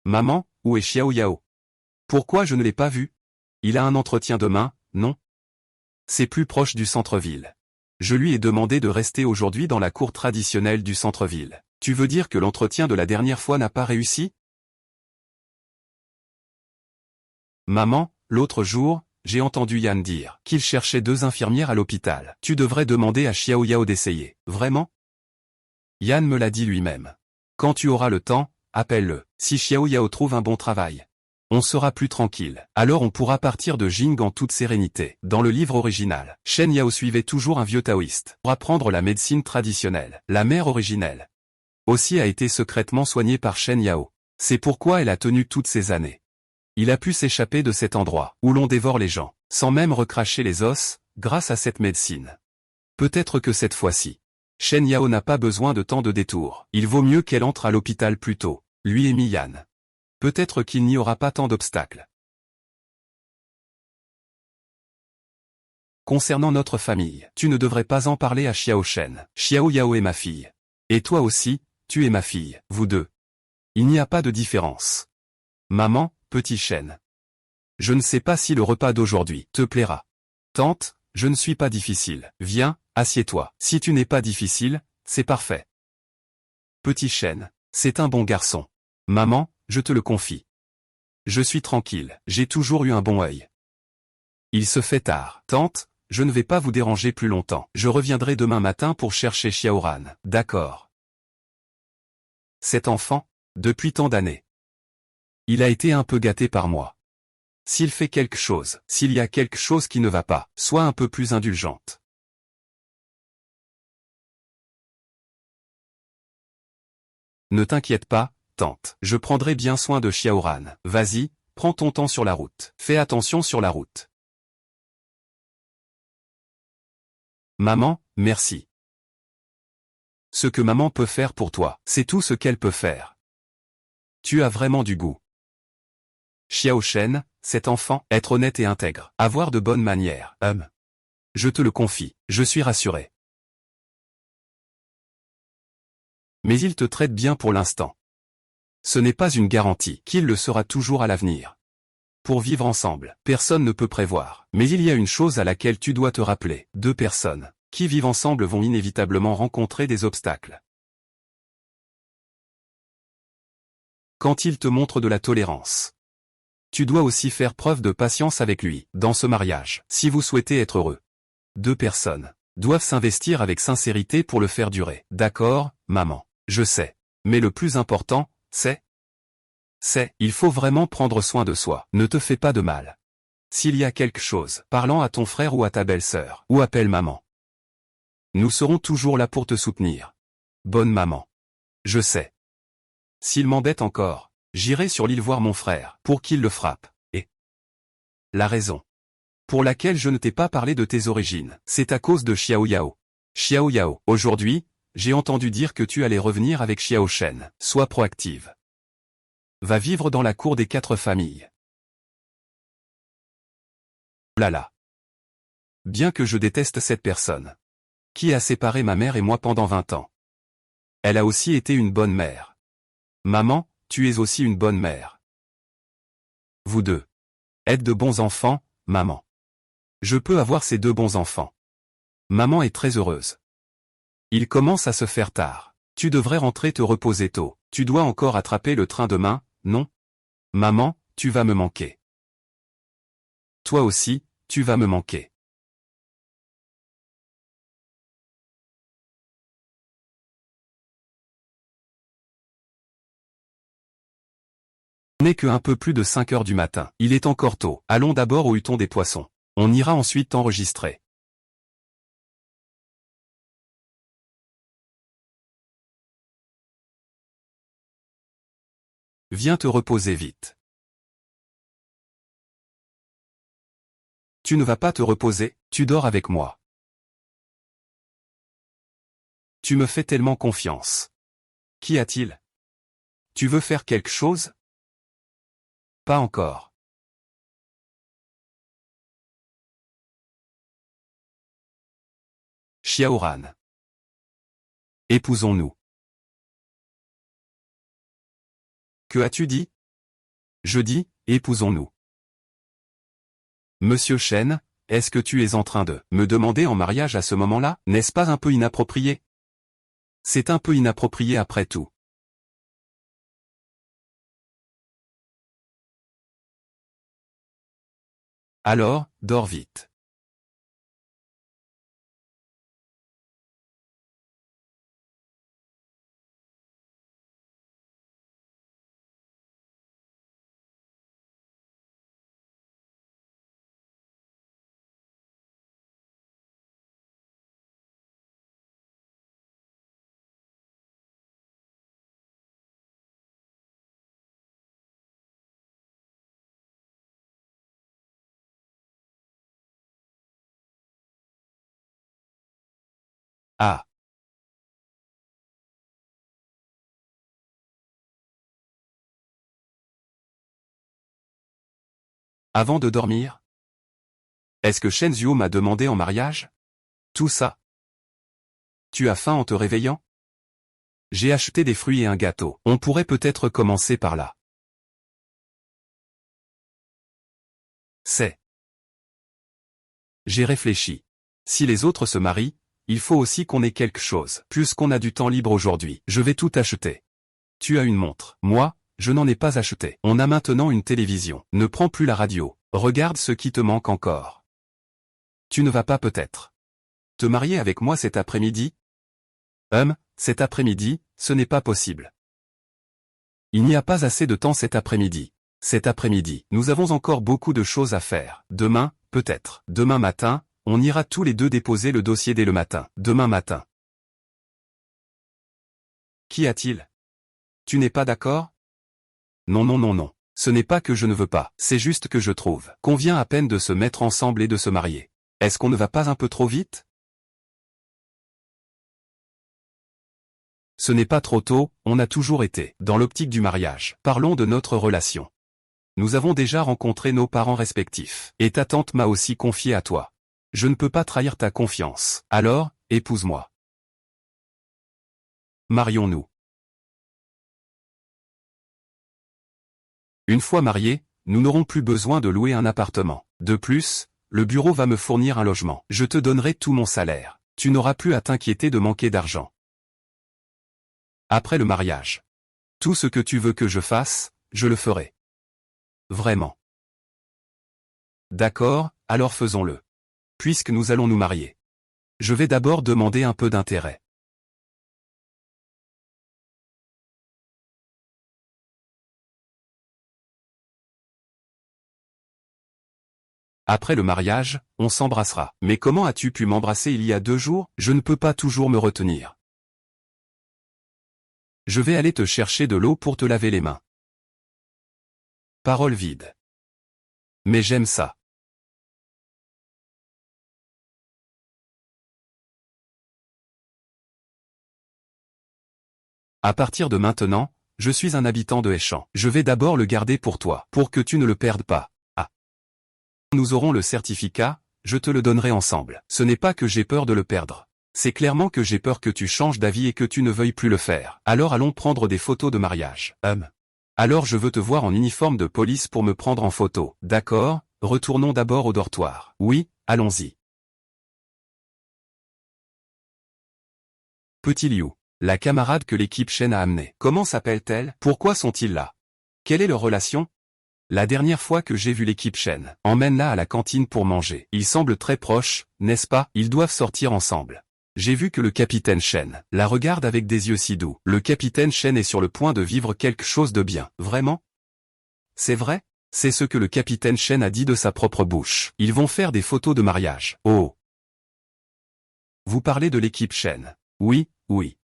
[SPEAKER 1] Maman, où est Xiao Yao? Pourquoi je ne l'ai pas vu? Il a un entretien demain, non? C'est plus proche du centre-ville. Je lui ai demandé de rester aujourd'hui dans la cour traditionnelle du centre-ville. Tu veux dire que l'entretien de la dernière fois n'a pas réussi? Maman, l'autre jour, j'ai entendu Yan dire qu'il cherchait 2 infirmières à l'hôpital. Tu devrais demander à Xiao Yao d'essayer. Vraiment? Yan me l'a dit lui-même. Quand tu auras le temps, appelle-le. Si Xiao Yao trouve un bon travail, on sera plus tranquille. Alors on pourra partir de Jing en toute sérénité. Dans le livre original, Shen Yao suivait toujours un vieux taoïste pour apprendre la médecine traditionnelle. La mère originelle aussi a été secrètement soignée par Shen Yao. C'est pourquoi elle a tenu toutes ces années. Il a pu s'échapper de cet endroit où l'on dévore les gens, sans même recracher les os, grâce à cette médecine. Peut-être que cette fois-ci, Shen Yao n'a pas besoin de tant de détours. Il vaut mieux qu'elle entre à l'hôpital plus tôt, lui et Miyan. Peut-être qu'il n'y aura pas tant d'obstacles. Concernant notre famille, tu ne devrais pas en parler à Xiao Shen. Xiao Yao est ma fille. Et toi aussi, tu es ma fille, vous deux. Il n'y a pas de différence. Maman, petit Shen. Je ne sais pas si le repas d'aujourd'hui te plaira. Tante, je ne suis pas difficile. Viens, assieds-toi. Si tu n'es pas difficile, c'est parfait. Petit Shen, c'est un bon garçon. Maman, je te le confie. Je suis tranquille, j'ai toujours eu un bon œil. Il se fait tard. Tante, je ne vais pas vous déranger plus longtemps. Je reviendrai demain matin pour chercher Xiaoran. D'accord. Cet enfant, depuis tant d'années, il a été un peu gâté par moi. S'il fait quelque chose, s'il y a quelque chose qui ne va pas, sois un peu plus indulgente. Ne t'inquiète pas, tante. Je prendrai bien soin de Xiaoran. Vas-y, prends ton temps sur la route. Fais attention sur la route. Maman, merci. Ce que maman peut faire pour toi, c'est tout ce qu'elle peut faire. Tu as vraiment du goût. Xiao Shen, cet enfant, être honnête et intègre, avoir de bonnes manières, je te le confie, je suis rassuré. Mais il te traite bien pour l'instant. Ce n'est pas une garantie qu'il le sera toujours à l'avenir. Pour vivre ensemble, personne ne peut prévoir. Mais il y a une chose à laquelle tu dois te rappeler. 2 personnes qui vivent ensemble vont inévitablement rencontrer des obstacles. Quand il te montre de la tolérance, tu dois aussi faire preuve de patience avec lui, dans ce mariage, si vous souhaitez être heureux. 2 personnes doivent s'investir avec sincérité pour le faire durer. D'accord, maman, je sais. Mais le plus important, il faut vraiment prendre soin de soi. Ne te fais pas de mal. S'il y a quelque chose, parlant à ton frère ou à ta belle-sœur, ou appelle maman. Nous serons toujours là pour te soutenir. Bonne maman. Je sais. S'il m'embête encore, j'irai sur l'île voir mon frère, pour qu'il le frappe. Et la raison pour laquelle je ne t'ai pas parlé de tes origines, c'est à cause de Xiao Yao. Xiao Yao, aujourd'hui, j'ai entendu dire que tu allais revenir avec Xiao Shen. Sois proactive. Va vivre dans la cour des 4 familles. Oh là là. Bien que je déteste cette personne, qui a séparé ma mère et moi pendant 20 ans. Elle a aussi été une bonne mère. Maman, tu es aussi une bonne mère. Vous deux êtes de bons enfants, maman. Je peux avoir ces 2 bons enfants. Maman est très heureuse. Il commence à se faire tard. Tu devrais rentrer te reposer tôt. Tu dois encore attraper le train demain, non? Maman, tu vas me manquer. Toi aussi, tu vas me manquer. N'est que un peu plus de 5 heures du matin. Il est encore tôt. Allons d'abord au huton des poissons. On ira ensuite t'enregistrer. Viens te reposer vite. Tu ne vas pas te reposer, tu dors avec moi. Tu me fais tellement confiance. Qu'y a-t-il? Tu veux faire quelque chose? Pas encore. Xiaoran. Épousons-nous. Que as-tu dit? Je dis, épousons-nous. Monsieur Chen, est-ce que tu es en train de me demander en mariage à ce moment-là? N'est-ce pas un peu inapproprié? C'est un peu inapproprié après tout. Alors, dors vite. Ah. Avant de dormir? Est-ce que Shen Zhuo m'a demandé en mariage? Tout ça. Tu as faim en te réveillant? J'ai acheté des fruits et un gâteau. On pourrait peut-être commencer par là. C'est. J'ai réfléchi. Si les autres se marient, il faut aussi qu'on ait quelque chose. Puisqu'on a du temps libre aujourd'hui, je vais tout acheter. Tu as une montre. Moi, je n'en ai pas acheté. On a maintenant une télévision. Ne prends plus la radio. Regarde ce qui te manque encore. Tu ne vas pas peut-être te marier avec moi cet après-midi? Cet après-midi, ce n'est pas possible. Il n'y a pas assez de temps cet après-midi. Cet après-midi, nous avons encore beaucoup de choses à faire. Demain, peut-être. Demain matin, on ira tous les deux déposer le dossier dès le matin. Demain matin. Qu'y a-t-il? Tu n'es pas d'accord? Non non non non. Ce n'est pas que je ne veux pas, c'est juste que je trouve qu'on vient à peine de se mettre ensemble et de se marier. Est-ce qu'on ne va pas un peu trop vite? Ce n'est pas trop tôt, on a toujours été dans l'optique du mariage. Parlons de notre relation. Nous avons déjà rencontré nos parents respectifs, et ta tante m'a aussi confié à toi. Je ne peux pas trahir ta confiance. Alors, épouse-moi. Marions-nous. Une fois mariés, nous n'aurons plus besoin de louer un appartement. De plus, le bureau va me fournir un logement. Je te donnerai tout mon salaire. Tu n'auras plus à t'inquiéter de manquer d'argent. Après le mariage. Tout ce que tu veux que je fasse, je le ferai. Vraiment. D'accord, alors faisons-le. Puisque nous allons nous marier. Je vais d'abord demander un peu d'intérêt. Après le mariage, on s'embrassera. Mais comment as-tu pu m'embrasser il y a 2 jours? Je ne peux pas toujours me retenir. Je vais aller te chercher de l'eau pour te laver les mains. Parole vide. Mais j'aime ça. À partir de maintenant, je suis un habitant de Heichan. Je vais d'abord le garder pour toi, pour que tu ne le perdes pas. Ah. Nous aurons le certificat, je te le donnerai ensemble. Ce n'est pas que j'ai peur de le perdre. C'est clairement que j'ai peur que tu changes d'avis et que tu ne veuilles plus le faire. Alors allons prendre des photos de mariage. Alors je veux te voir en uniforme de police pour me prendre en photo. D'accord, retournons d'abord au dortoir. Oui, allons-y. Petit Liu. La camarade que l'équipe Shen a amenée. Comment s'appelle-t-elle? Pourquoi sont-ils là? Quelle est leur relation? La dernière fois que j'ai vu l'équipe Shen, emmène-la à la cantine pour manger. Ils semblent très proches, n'est-ce pas? Ils doivent sortir ensemble. J'ai vu que le capitaine Shen la regarde avec des yeux si doux. Le capitaine Shen est sur le point de vivre quelque chose de bien. Vraiment? C'est vrai? C'est ce que le capitaine Shen a dit de sa propre bouche. Ils vont faire des photos de mariage. Oh! Vous parlez de l'équipe Shen? Oui, oui.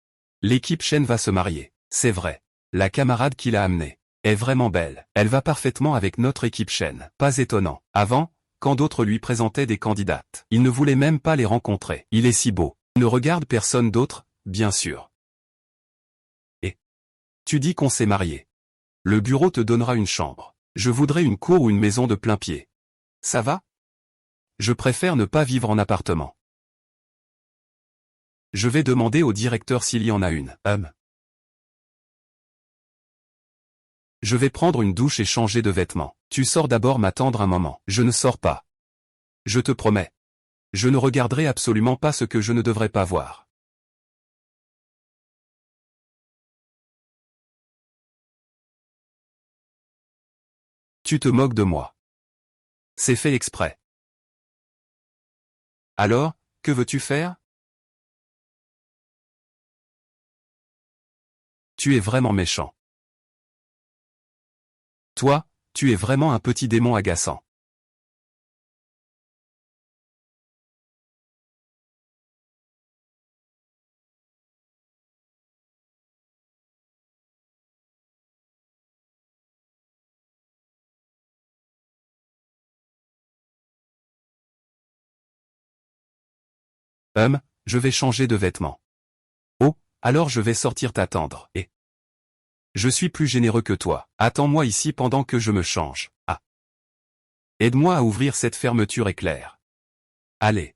[SPEAKER 1] L'équipe Shen va se marier. C'est vrai. La camarade qui l'a amenée. est vraiment belle. Elle va parfaitement avec notre équipe chaîne. Pas étonnant. Avant, quand d'autres lui présentaient des candidates, il ne voulait même pas les rencontrer. Il est si beau. Il ne regarde personne d'autre, bien sûr. Et tu dis qu'on s'est marié. Le bureau te donnera une chambre. Je voudrais une cour ou une maison de plein pied. Ça va? Je préfère ne pas vivre en appartement. Je vais demander au directeur s'il y en a une. Je vais prendre une douche et changer de vêtements. Tu sors d'abord m'attendre un moment. Je ne sors pas. Je te promets. Je ne regarderai absolument pas ce que je ne devrais pas voir. Tu te moques de moi. C'est fait exprès. Alors, que veux-tu faire? Tu es vraiment méchant. Toi, tu es vraiment un petit démon agaçant. Je vais changer de vêtements. Oh, alors je vais sortir t'attendre. Et je suis plus généreux que toi. Attends-moi ici pendant que je me change. Ah. Aide-moi à ouvrir cette fermeture éclair. Allez.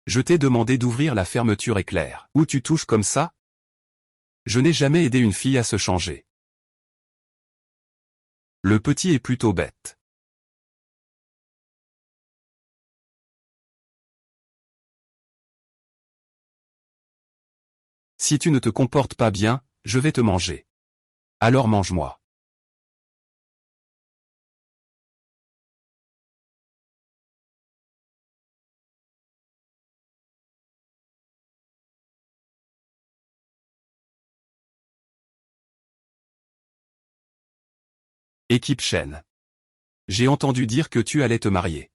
[SPEAKER 1] Je t'ai demandé d'ouvrir la fermeture éclair. Où tu touches comme ça? Je n'ai jamais aidé une fille à se changer. Le petit est plutôt bête. Si tu ne te comportes pas bien, je vais te manger. Alors mange-moi. Équipe chaîne. J'ai entendu dire que tu allais te marier.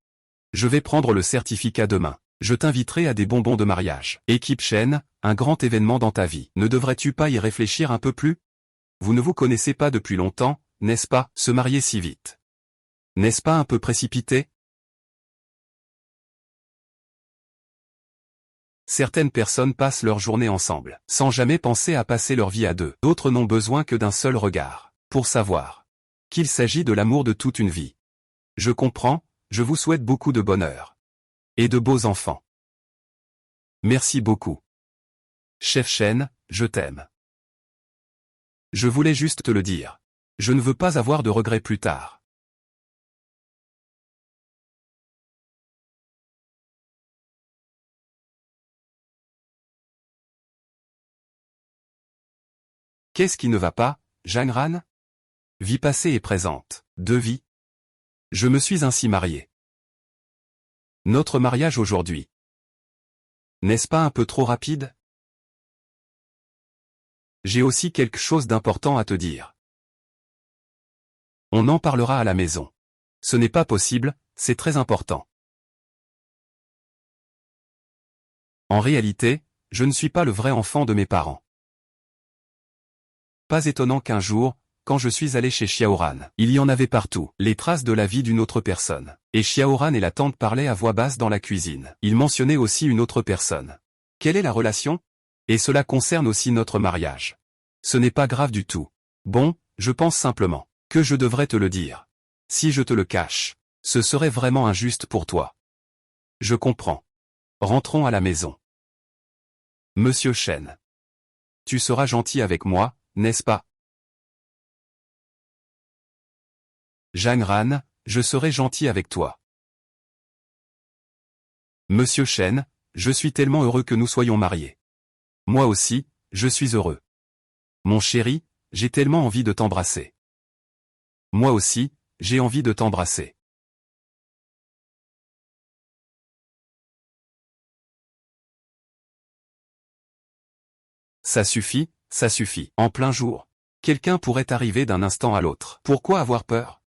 [SPEAKER 1] Je vais prendre le certificat demain. Je t'inviterai à des bonbons de mariage. Équipe chaîne, un grand événement dans ta vie. Ne devrais-tu pas y réfléchir un peu plus? Vous ne vous connaissez pas depuis longtemps, n'est-ce pas, se marier si vite? N'est-ce pas un peu précipité? Certaines personnes passent leur journée ensemble, sans jamais penser à passer leur vie à deux. D'autres n'ont besoin que d'un seul regard, pour savoir qu'il s'agit de l'amour de toute une vie. Je comprends, je vous souhaite beaucoup de bonheur. Et de beaux enfants. Merci beaucoup. Chef chaîne, je t'aime. Je voulais juste te le dire. Je ne veux pas avoir de regrets plus tard. Qu'est-ce qui ne va pas, Jangran? Vie passée et présente. Deux vies. Je me suis ainsi marié. Notre mariage aujourd'hui. N'est-ce pas un peu trop rapide? J'ai aussi quelque chose d'important à te dire. On en parlera à la maison. Ce n'est pas possible, c'est très important. En réalité, je ne suis pas le vrai enfant de mes parents. Pas étonnant qu'un jour, quand je suis allé chez Xiaoran, il y en avait partout, les traces de la vie d'une autre personne. Et Xiaoran et la tante parlaient à voix basse dans la cuisine. Ils mentionnaient aussi une autre personne. Quelle est la relation? Et cela concerne aussi notre mariage. Ce n'est pas grave du tout. Bon, je pense simplement que je devrais te le dire. Si je te le cache, ce serait vraiment injuste pour toi. Je comprends. Rentrons à la maison. Monsieur Chen. Tu seras gentil avec moi, n'est-ce pas? Jangran, je serai gentil avec toi. Monsieur Chen, je suis tellement heureux que nous soyons mariés. Moi aussi, je suis heureux. Mon chéri, j'ai tellement envie de t'embrasser. Moi aussi, j'ai envie de t'embrasser. Ça suffit, ça suffit. En plein jour. Quelqu'un pourrait arriver d'un instant à l'autre. Pourquoi avoir peur?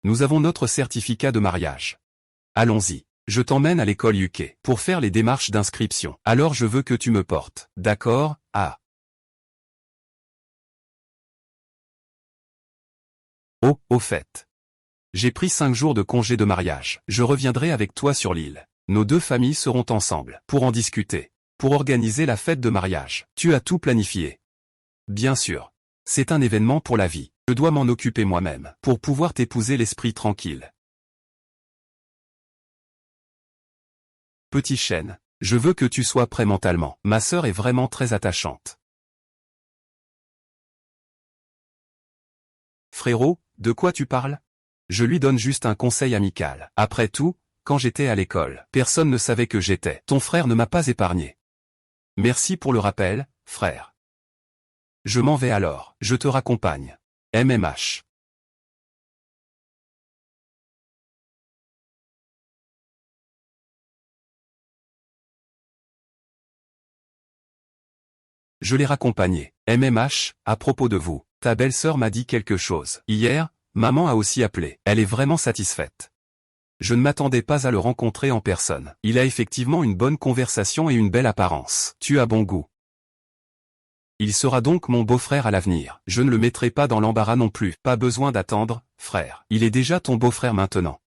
[SPEAKER 1] Nous avons notre certificat de mariage. Allons-y. Je t'emmène à l'école UK pour faire les démarches d'inscription. Alors je veux que tu me portes. D'accord? Ah. Oh, au fait. J'ai pris 5 jours de congé de mariage. Je reviendrai avec toi sur l'île. Nos deux familles seront ensemble pour en discuter. Pour organiser la fête de mariage. Tu as tout planifié. Bien sûr. C'est un événement pour la vie. Je dois m'en occuper moi-même pour pouvoir t'épouser l'esprit tranquille. Petit chêne, je veux que tu sois prêt mentalement. Ma sœur est vraiment très attachante. Frérot, de quoi tu parles? Je lui donne juste un conseil amical. Après tout, quand j'étais à l'école, personne ne savait que j'étais. Ton frère ne m'a pas épargné. Merci pour le rappel, frère. Je m'en vais alors, je te raccompagne. MMH. Je l'ai raccompagné. MMH, à propos de vous, ta belle-sœur m'a dit quelque chose. Hier, maman a aussi appelé. Elle est vraiment satisfaite. Je ne m'attendais pas à le rencontrer en personne. Il a effectivement une bonne conversation et une belle apparence. Tu as bon goût. Il sera donc mon beau-frère à l'avenir. Je ne le mettrai pas dans l'embarras non plus. Pas besoin d'attendre, frère. Il est déjà ton beau-frère maintenant.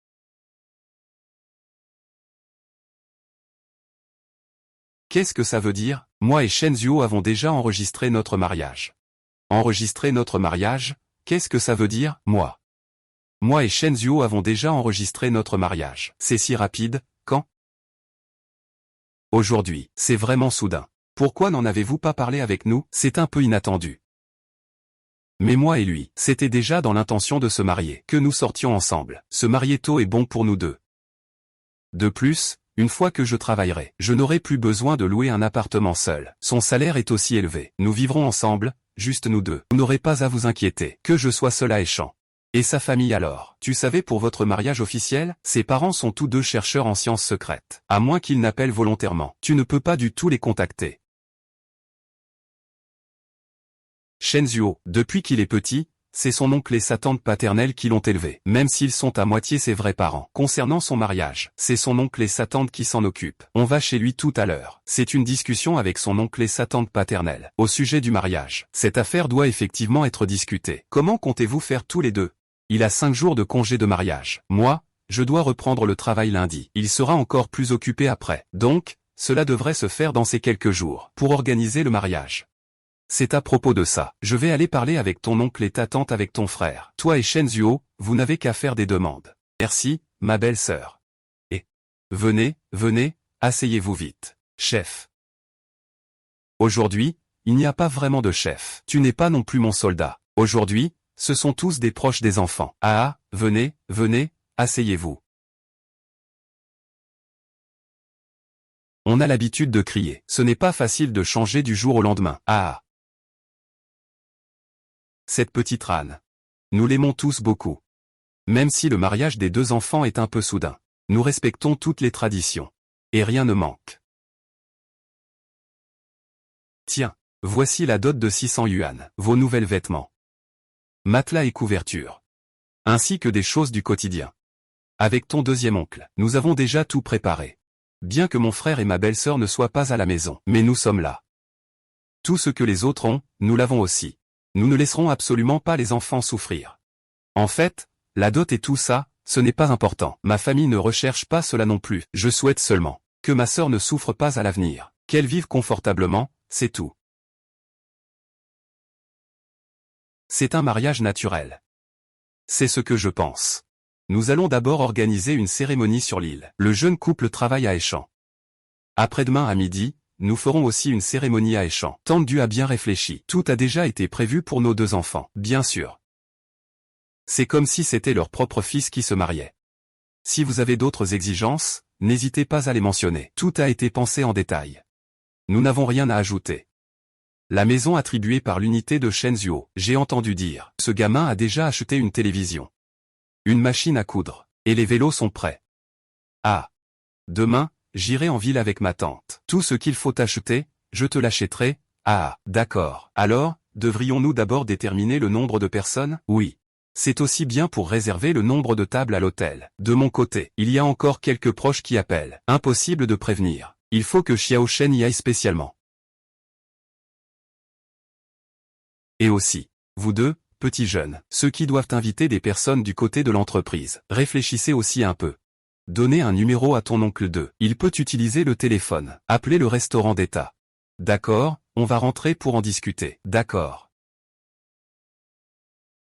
[SPEAKER 1] Qu'est-ce que ça veut dire? Moi et Shenzhuo avons déjà enregistré notre mariage. Enregistrer notre mariage? Qu'est-ce que ça veut dire, moi? Moi et Shenzhuo avons déjà enregistré notre mariage. C'est si rapide, quand? Aujourd'hui, c'est vraiment soudain. Pourquoi n'en avez-vous pas parlé avec nous? C'est un peu inattendu. Mais moi et lui, c'était déjà dans l'intention de se marier, que nous sortions ensemble. Se marier tôt est bon pour nous deux. De plus, une fois que je travaillerai, je n'aurai plus besoin de louer un appartement seul. Son salaire est aussi élevé. Nous vivrons ensemble, juste nous deux. Vous n'aurez pas à vous inquiéter, que je sois seul à Échamps. Et sa famille alors? Tu savais pour votre mariage officiel, ses parents sont tous deux chercheurs en sciences secrètes. À moins qu'ils n'appellent volontairement. Tu ne peux pas du tout les contacter. Shenzhuo, depuis qu'il est petit, c'est son oncle et sa tante paternelle qui l'ont élevé, même s'ils sont à moitié ses vrais parents. Concernant son mariage, c'est son oncle et sa tante qui s'en occupent. On va chez lui tout à l'heure. C'est une discussion avec son oncle et sa tante paternelle, au sujet du mariage. Cette affaire doit effectivement être discutée. Comment comptez-vous faire tous les deux? Il a 5 jours de congé de mariage. Moi, je dois reprendre le travail lundi. Il sera encore plus occupé après. Donc, cela devrait se faire dans ces quelques jours, pour organiser le mariage. C'est à propos de ça. Je vais aller parler avec ton oncle et ta tante avec ton frère. Toi et Shenzhuo, vous n'avez qu'à faire des demandes. Merci, ma belle-sœur. Et venez, asseyez-vous vite. Chef. Aujourd'hui, il n'y a pas vraiment de chef. Tu n'es pas non plus mon soldat. Aujourd'hui, ce sont tous des proches des enfants. Ah, venez, asseyez-vous. On a l'habitude de crier. Ce n'est pas facile de changer du jour au lendemain. Ah. Cette petite rane. Nous l'aimons tous beaucoup. Même si le mariage des deux enfants est un peu soudain. Nous respectons toutes les traditions. Et rien ne manque. Tiens, voici la dot de 600 yuan, vos nouvelles vêtements. Matelas et couverture. Ainsi que des choses du quotidien. Avec ton deuxième oncle, nous avons déjà tout préparé. Bien que mon frère et ma belle-sœur ne soient pas à la maison, mais nous sommes là. Tout ce que les autres ont, nous l'avons aussi. Nous ne laisserons absolument pas les enfants souffrir. En fait, la dot et tout ça, ce n'est pas important. Ma famille ne recherche pas cela non plus. Je souhaite seulement que ma sœur ne souffre pas à l'avenir, qu'elle vive confortablement, c'est tout. C'est un mariage naturel. C'est ce que je pense. Nous allons d'abord organiser une cérémonie sur l'île. Le jeune couple travaille à Échamps. Après-demain à midi, nous ferons aussi une cérémonie à Échamps. Tante Du a bien réfléchi. Tout a déjà été prévu pour nos deux enfants, bien sûr. C'est comme si c'était leur propre fils qui se mariait. Si vous avez d'autres exigences, n'hésitez pas à les mentionner. Tout a été pensé en détail. Nous n'avons rien à ajouter. La maison attribuée par l'unité de Shenzhuo, j'ai entendu dire. Ce gamin a déjà acheté une télévision. Une machine à coudre. Et les vélos sont prêts. Ah. Demain, j'irai en ville avec ma tante. Tout ce qu'il faut acheter, je te l'achèterai. Ah, d'accord. Alors, devrions-nous d'abord déterminer le nombre de personnes? Oui. C'est aussi bien pour réserver le nombre de tables à l'hôtel. De mon côté, il y a encore quelques proches qui appellent. Impossible de prévenir. Il faut que Xiao Shen y aille spécialement. Et aussi, vous deux, petits jeunes, ceux qui doivent inviter des personnes du côté de l'entreprise, réfléchissez aussi un peu. Donnez un numéro à ton oncle 2. Il peut utiliser le téléphone. Appelez le restaurant d'État. D'accord, on va rentrer pour en discuter. D'accord.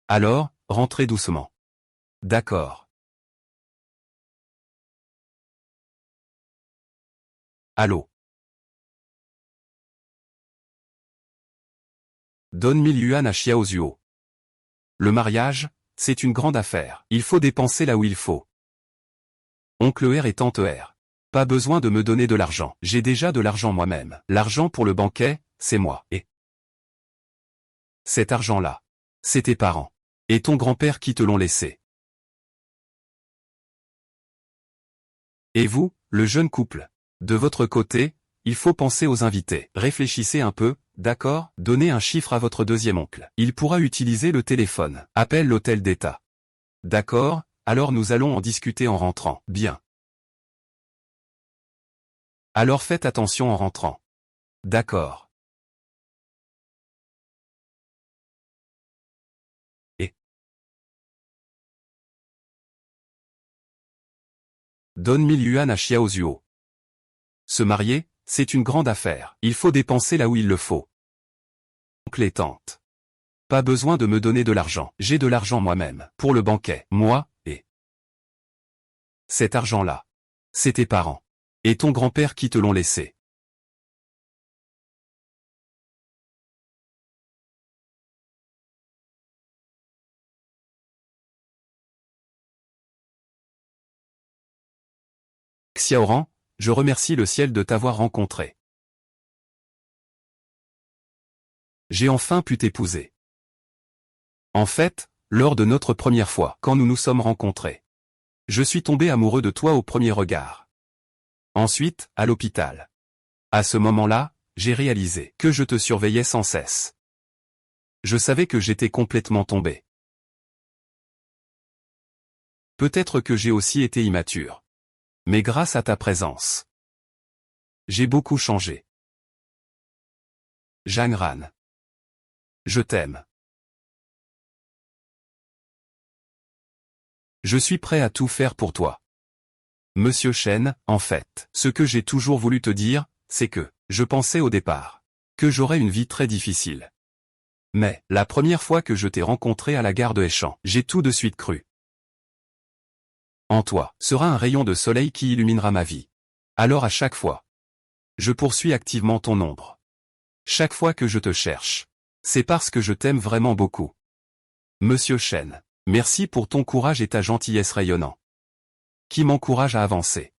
[SPEAKER 1] Alors, rentrez doucement. D'accord. Allô. Donne 1000 yuan à Xiao Zuo. Le mariage, c'est une grande affaire. Il faut dépenser là où il faut. Oncle R et tante R. Pas besoin de me donner de l'argent. J'ai déjà de l'argent moi-même. L'argent pour le banquet, c'est moi. Et cet argent-là, c'est tes parents. Et ton grand-père qui te l'ont laissé. Et vous, le jeune couple. De votre côté, il faut penser aux invités. Réfléchissez un peu, d'accord? Donnez un chiffre à votre deuxième oncle. Il pourra utiliser le téléphone. Appelle l'hôtel d'État. D'accord, alors nous allons en discuter en rentrant. Bien. Alors faites attention en rentrant. D'accord. Et donne 1000 yuan à Xiao Zuo. Se marier, c'est une grande affaire. Il faut dépenser là où il le faut. Oncle et tante. Pas besoin de me donner de l'argent. J'ai de l'argent moi-même. Pour le banquet, moi, et cet argent-là, c'est tes parents. Et ton grand-père qui te l'ont laissé. Xiaoran, je remercie le ciel de t'avoir rencontré. J'ai enfin pu t'épouser. En fait, lors de notre première fois, quand nous nous sommes rencontrés, je suis tombé amoureux de toi au premier regard. Ensuite, à l'hôpital. À ce moment-là, j'ai réalisé que je te surveillais sans cesse. Je savais que j'étais complètement tombé. Peut-être que j'ai aussi été immature. Mais grâce à ta présence, j'ai beaucoup changé. Zhang Ran. Je t'aime. Je suis prêt à tout faire pour toi. Monsieur Shen, en fait, ce que j'ai toujours voulu te dire, c'est que, je pensais au départ, que j'aurais une vie très difficile. Mais, la première fois que je t'ai rencontré à la gare de Heichan, j'ai tout de suite cru. En toi, sera un rayon de soleil qui illuminera ma vie. Alors à chaque fois, je poursuis activement ton ombre. Chaque fois que je te cherche, c'est parce que je t'aime vraiment beaucoup. Monsieur Shen, merci pour ton courage et ta gentillesse rayonnant, qui m'encourage à avancer.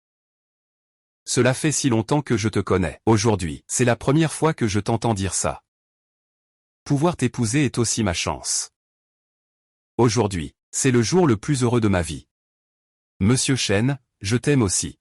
[SPEAKER 1] Cela fait si longtemps que je te connais. Aujourd'hui, c'est la première fois que je t'entends dire ça. Pouvoir t'épouser est aussi ma chance. Aujourd'hui, c'est le jour le plus heureux de ma vie. Monsieur Shen, je t'aime aussi.